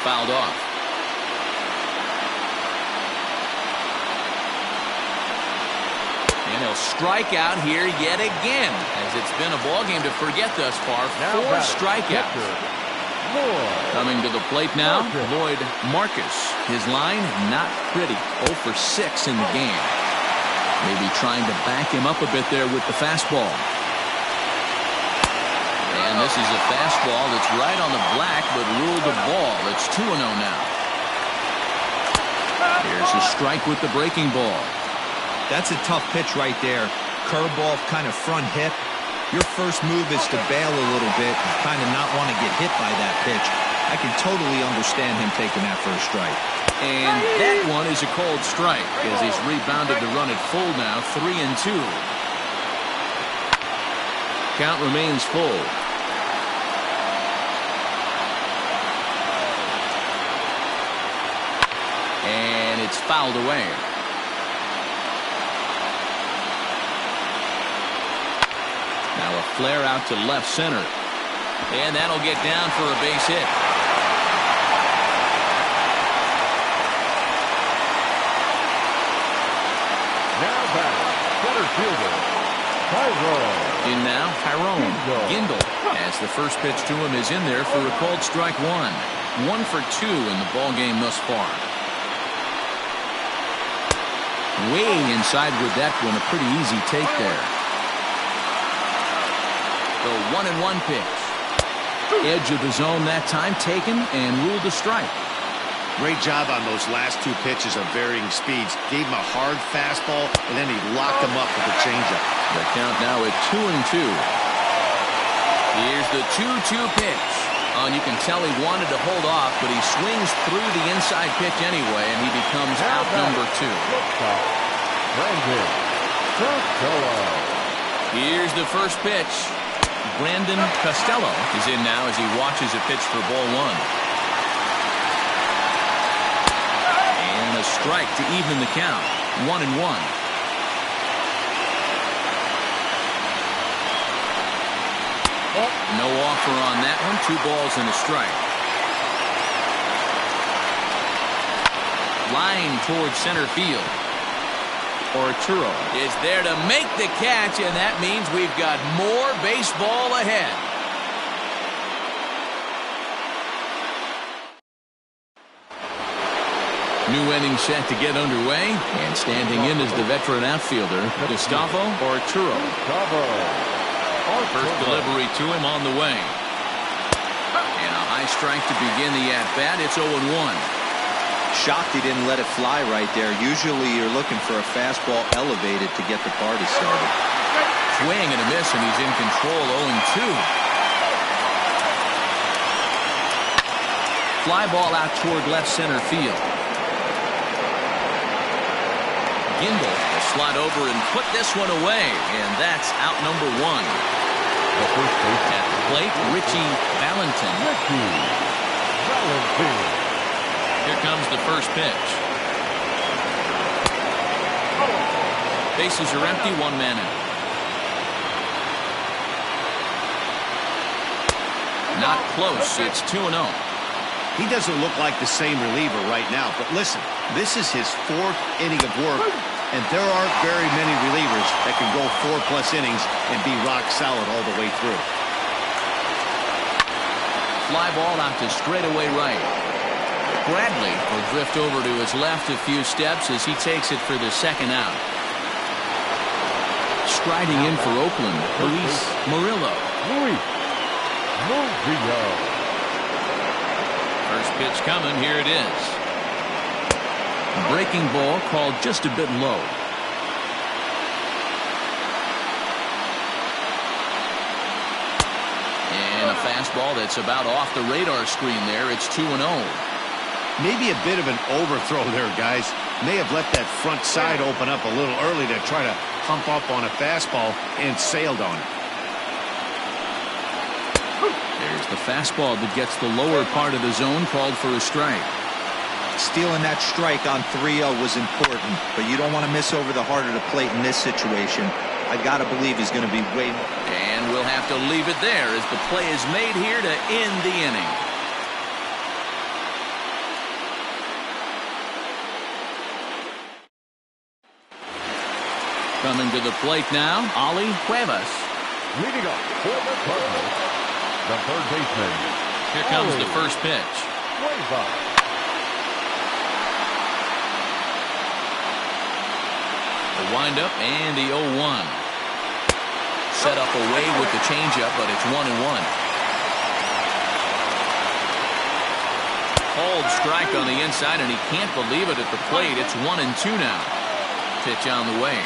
[SPEAKER 1] Fouled off. And he'll strike out here yet again, as it's been a ballgame to forget thus far. 4 strikeouts. Coming to the plate now, Lloyd Marcus. His line, not pretty. 0 for 6 in the game. Maybe trying to back him up a bit there with the fastball. And this is a fastball that's right on the black, but ruled a ball. It's 2-0 now. Here's a strike with the breaking ball.
[SPEAKER 3] That's a tough pitch right there. Curveball, kind of front hip. Your first move is to bail a little bit and kind of not want to get hit by that pitch. I can totally understand him taking that for a strike.
[SPEAKER 1] And that one is a called strike as he's rebounded the run at full now, 3-2. Count remains full. And it's fouled away. Now a flare out to left center. And that'll get down for a base hit.
[SPEAKER 2] Now back, center fielder, Tyrone.
[SPEAKER 1] In now, Tyrone Gindel, as the first pitch to him is in there for a called strike 1. 1 for 2 in the ball game thus far. Way inside with that one, a pretty easy take there. The 1-1 pitch. Edge of the zone that time taken and ruled a strike.
[SPEAKER 4] Great job on those last 2 pitches of varying speeds. Gave him a hard fastball, and then he locked him up with a changeup.
[SPEAKER 1] The count now at 2-2. Here's the 2-2 pitch. Oh, and you can tell he wanted to hold off, but he swings through the inside pitch anyway, and he becomes out number 2.
[SPEAKER 2] Brandon Costello.
[SPEAKER 1] Here's the first pitch. Brandon Costello is in now as he watches a pitch for ball 1. And a strike to even the count. 1-1. No offer on that one. 2 balls and a strike. Line towards center field. Arturo is there to make the catch, and that means we've got more baseball ahead. New inning set to get underway, and standing in is the veteran outfielder, Gustavo Arturo. First delivery to him on the way. And a high strike to begin the at-bat. It's 0-1.
[SPEAKER 3] Shocked he didn't let it fly right there. Usually you're looking for a fastball elevated to get the party started.
[SPEAKER 1] Swing and a miss, and he's in control. 0-2. Fly ball out toward left center field. Gindel will slide over and put this one away, and that's out number 1. At the plate, Richie Valentin. Here comes the first pitch. Bases are empty, 1 man out. Not close. It's 2-0.
[SPEAKER 4] He doesn't look like the same reliever right now, but listen, this is his 4th inning of work, and there aren't very many relievers that can go 4+ innings and be rock solid all the way through.
[SPEAKER 1] fly ball out to straightaway right. Bradley will drift over to his left a few steps as he takes it for the second out. Striding in for Oakland, Luis Murillo. First pitch coming, here it is. Breaking ball called just a bit low. And a fastball that's about off the radar screen there. It's 2-0.
[SPEAKER 4] Maybe a bit of an overthrow there, guys. May have let that front side open up a little early to try to pump up on a fastball and sailed on it.
[SPEAKER 1] There's the fastball that gets the lower part of the zone, called for a strike.
[SPEAKER 3] Stealing that strike on 3-0 was important, but you don't want to miss over the heart of the plate in this situation. I got to believe he's going to be way more.
[SPEAKER 1] And we'll have to leave it there as the play is made here to end the inning. Coming to the plate now, Ali Cuevas.
[SPEAKER 2] Leading up for the Cardinals, the third baseman.
[SPEAKER 1] Here comes the first pitch.
[SPEAKER 2] Cuevas.
[SPEAKER 1] The windup and the 0-1. Set up away with the changeup, but it's 1-1. Called strike on the inside, and he can't believe it at the plate. It's 1-2 now. Pitch on the way.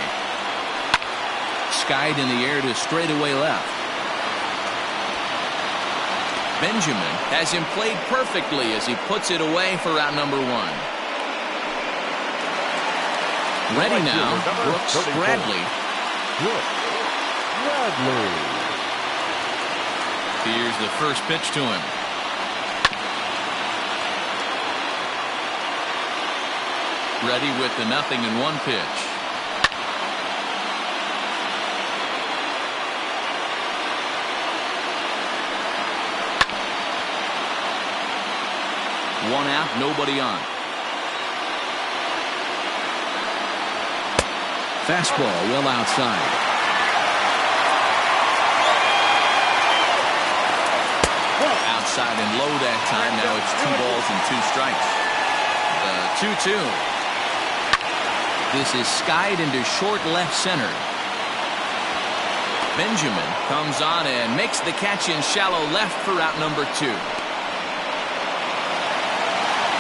[SPEAKER 1] Skied in the air to straightaway left. Benjamin has him played perfectly as he puts it away for out number 1. Ready now, Brooks Bradley. Here's the first pitch to him. Ready with the 0-1 pitch. One out, nobody on. Fastball well outside. Outside and low that time. Now it's 2 balls and 2 strikes. The 2-2. This is skied into short left center. Benjamin comes on and makes the catch in shallow left for out number 2.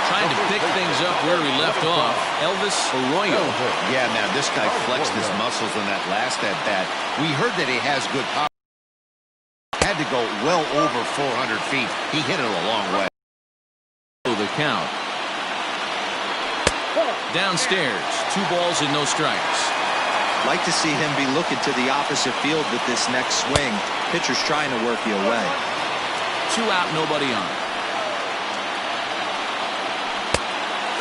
[SPEAKER 1] Trying to pick things up where we left off. Elvis Arroyo.
[SPEAKER 4] Yeah, now this guy flexed his muscles on that last at bat. We heard that he has good power. Had to go well over 400 feet. He hit it a long way.
[SPEAKER 1] The count. Downstairs, 2 balls and no strikes.
[SPEAKER 3] Like to see him be looking to the opposite field with this next swing. Pitcher's trying to work you away.
[SPEAKER 1] 2 out, nobody on.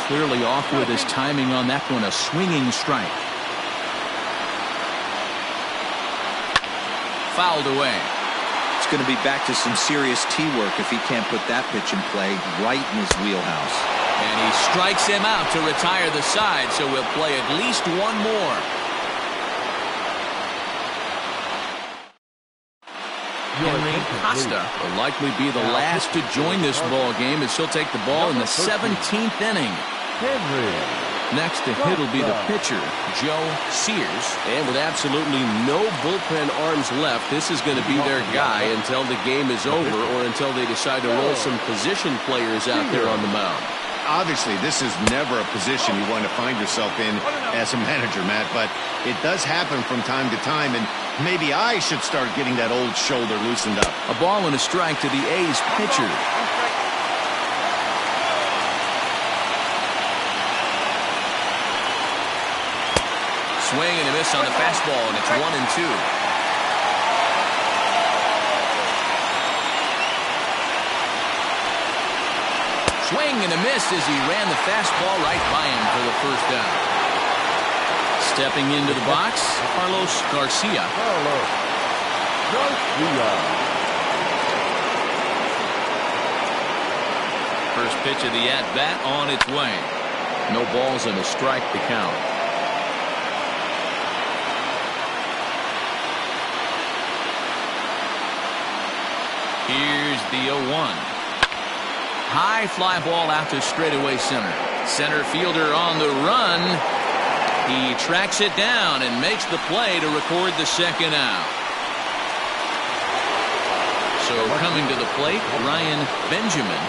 [SPEAKER 1] Clearly off with his timing on that one. A swinging strike. Fouled away.
[SPEAKER 3] It's going to be back to some serious tee work if he can't put that pitch in play right in his wheelhouse.
[SPEAKER 1] And he strikes him out to retire the side, so we'll play at least 1 more. Henry Costa will likely be the last to join this ball game as he'll take the ball in the 17th inning. Next to hit will be the pitcher, Joe Sears.
[SPEAKER 6] And with absolutely no bullpen arms left, this is going to be their guy until the game is over or until they decide to roll some position players out there on the mound.
[SPEAKER 4] Obviously, this is never a position you want to find yourself in as a manager, Matt, but it does happen from time to time, and maybe I should start getting that old shoulder loosened up.
[SPEAKER 1] A ball and a strike to the A's pitcher. Swing and a miss on the fastball, and it's 1-2. Swing and a miss as he ran the fastball right by him for the first down. Stepping into the box, Carlos Garcia. First pitch of the at-bat on its way. No balls and a strike to count. Here's the 0-1. High fly ball out to straightaway center. Center fielder on the run. He tracks it down and makes the play to record the second out. So coming to the plate, Ryan Benjamin.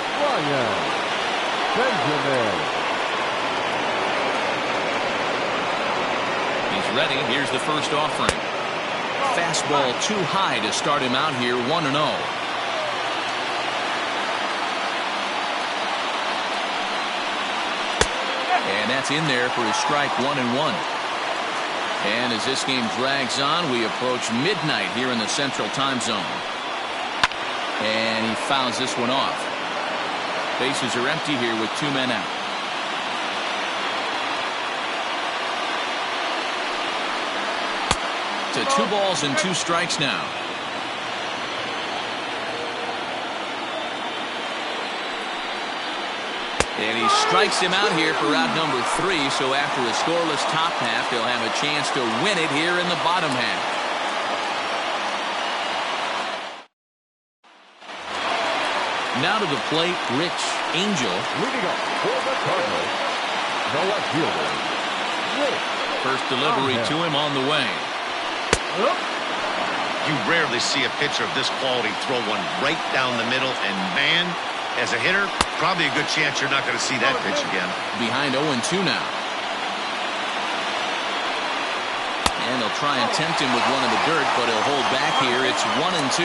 [SPEAKER 1] He's ready. Here's the first offering. Fastball too high to start him out here, 1-0. And that's in there for his strike, 1-1. And as this game drags on, we approach midnight here in the Central Time Zone. And he fouls this one off. Bases are empty here with 2 men out. To 2 balls and 2 strikes now. And he strikes him out here for out number 3. So after a scoreless top half, they'll have a chance to win it here in the bottom half. Now to the plate, Rich Angel.
[SPEAKER 2] Leading up for the Cardinals, the left fielder, Rich.
[SPEAKER 1] First delivery to him on the way.
[SPEAKER 4] You rarely see a pitcher of this quality throw one right down the middle, and man, as a hitter, probably a good chance you're not going to see that pitch again.
[SPEAKER 1] Behind 0-2 now. And they'll try and tempt him with one in the dirt, but he'll hold back here. It's 1-2.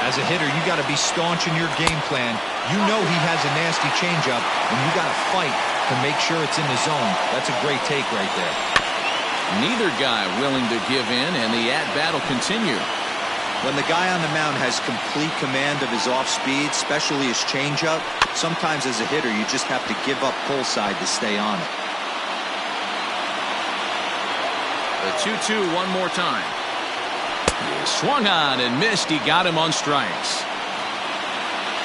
[SPEAKER 3] As a hitter, you got to be staunch in your game plan. You know he has a nasty changeup, and you got to fight to make sure it's in the zone. That's a great take right there.
[SPEAKER 1] Neither guy willing to give in, and the at-bat will continue.
[SPEAKER 3] When the guy on the mound has complete command of his off-speed, especially his changeup, sometimes as a hitter, you just have to give up pull side to stay on it.
[SPEAKER 1] The 2-2 one more time. He swung on and missed. He got him on strikes.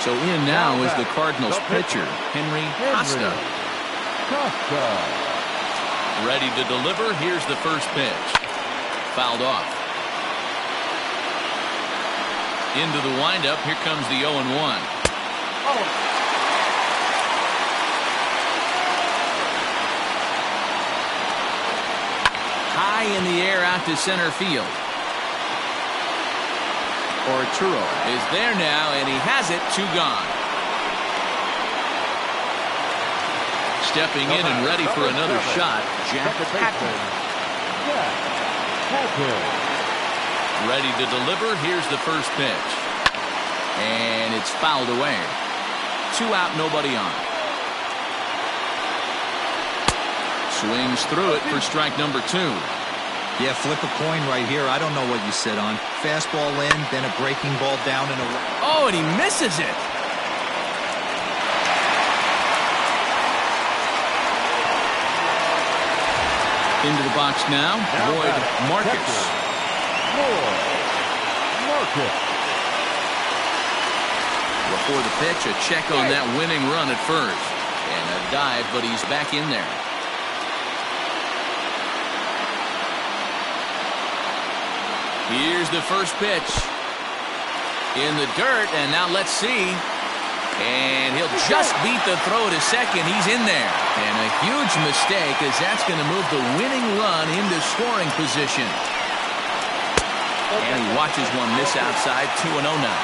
[SPEAKER 1] So in now is the Cardinals pitcher, Henry Costa. Ready to deliver. Here's the first pitch. Fouled off. Into the windup. Here comes the 0-1. High in the air out to center field. Arturo is there now, and he has it. 2 gone. Stepping in and ready for another shot, Jack Patton. Ready to deliver. Here's the first pitch. And it's fouled away. 2 out, nobody on. Swings through it for strike number 2.
[SPEAKER 3] Yeah, flip a coin right here. I don't know what you sit on. Fastball in, then a breaking ball down and away.
[SPEAKER 1] Oh, and he misses it. Into the box now, Boyd Marcus. Before the pitch, a check on that winning run at first. And a dive, but he's back in there. Here's the first pitch. In the dirt, and now let's see. And he'll just beat the throw to second. He's in there. And a huge mistake, as that's going to move the winning run into scoring position. And he watches one miss outside. 2-0 now.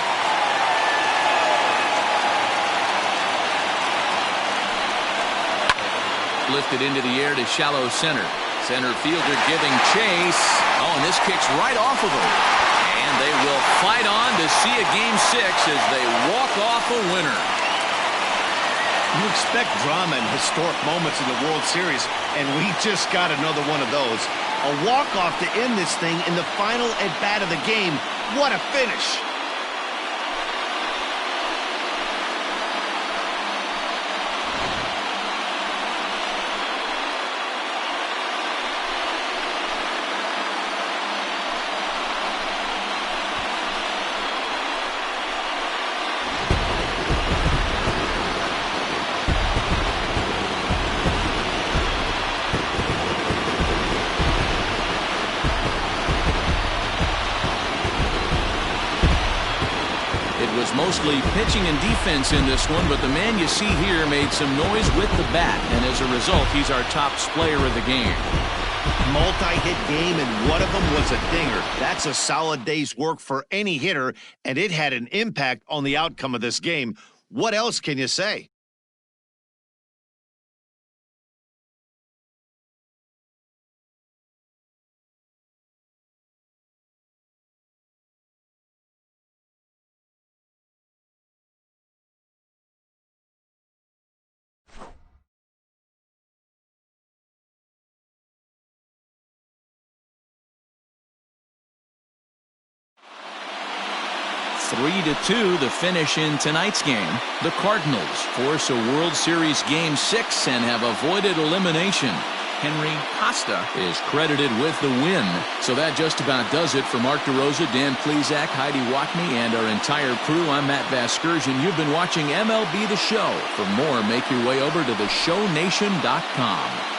[SPEAKER 1] Lifted into the air to shallow center. Center fielder giving chase. Oh, and this kicks right off of him. And they will fight on to see a Game 6 as they walk off a winner.
[SPEAKER 4] You expect drama and historic moments in the World Series, and we just got another one of those. A walk-off to end this thing in the final at-bat of the game. What a finish.
[SPEAKER 1] mostly pitching and defense in this one, but the man you see here made some noise with the bat, and as a result, he's our top player of the game.
[SPEAKER 4] Multi-hit game, and one of them was a dinger. That's a solid day's work for any hitter, and it had an impact on the outcome of this game. What else can you say?
[SPEAKER 1] Three to 2 the finish in tonight's game. The Cardinals force a World Series Game 6 and have avoided elimination. Henry Costa is credited with the win. So that just about does it for Mark DeRosa, Dan Plesac, Heidi Watney, and our entire crew. I'm Matt Vasgersian. You've been watching MLB The Show. For more, make your way over to theshownation.com.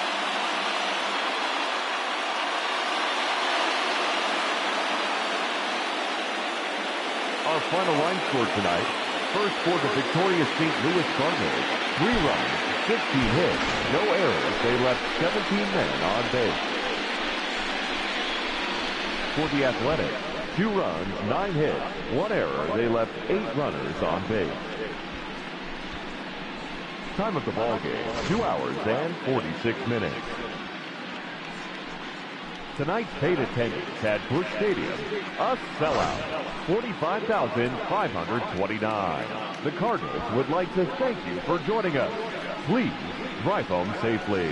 [SPEAKER 2] Our final line score tonight. First for the victorious St. Louis Cardinals. 3 runs, 15 hits, no errors. They left 17 men on base. For the Athletics, 2 runs, 9 hits, 1 error. They left 8 runners on base. Time of the ball game, 2 hours and 46 minutes. Tonight's paid attendance at Busch Stadium, a sellout, 45,529. The Cardinals would like to thank you for joining us. Please drive home safely.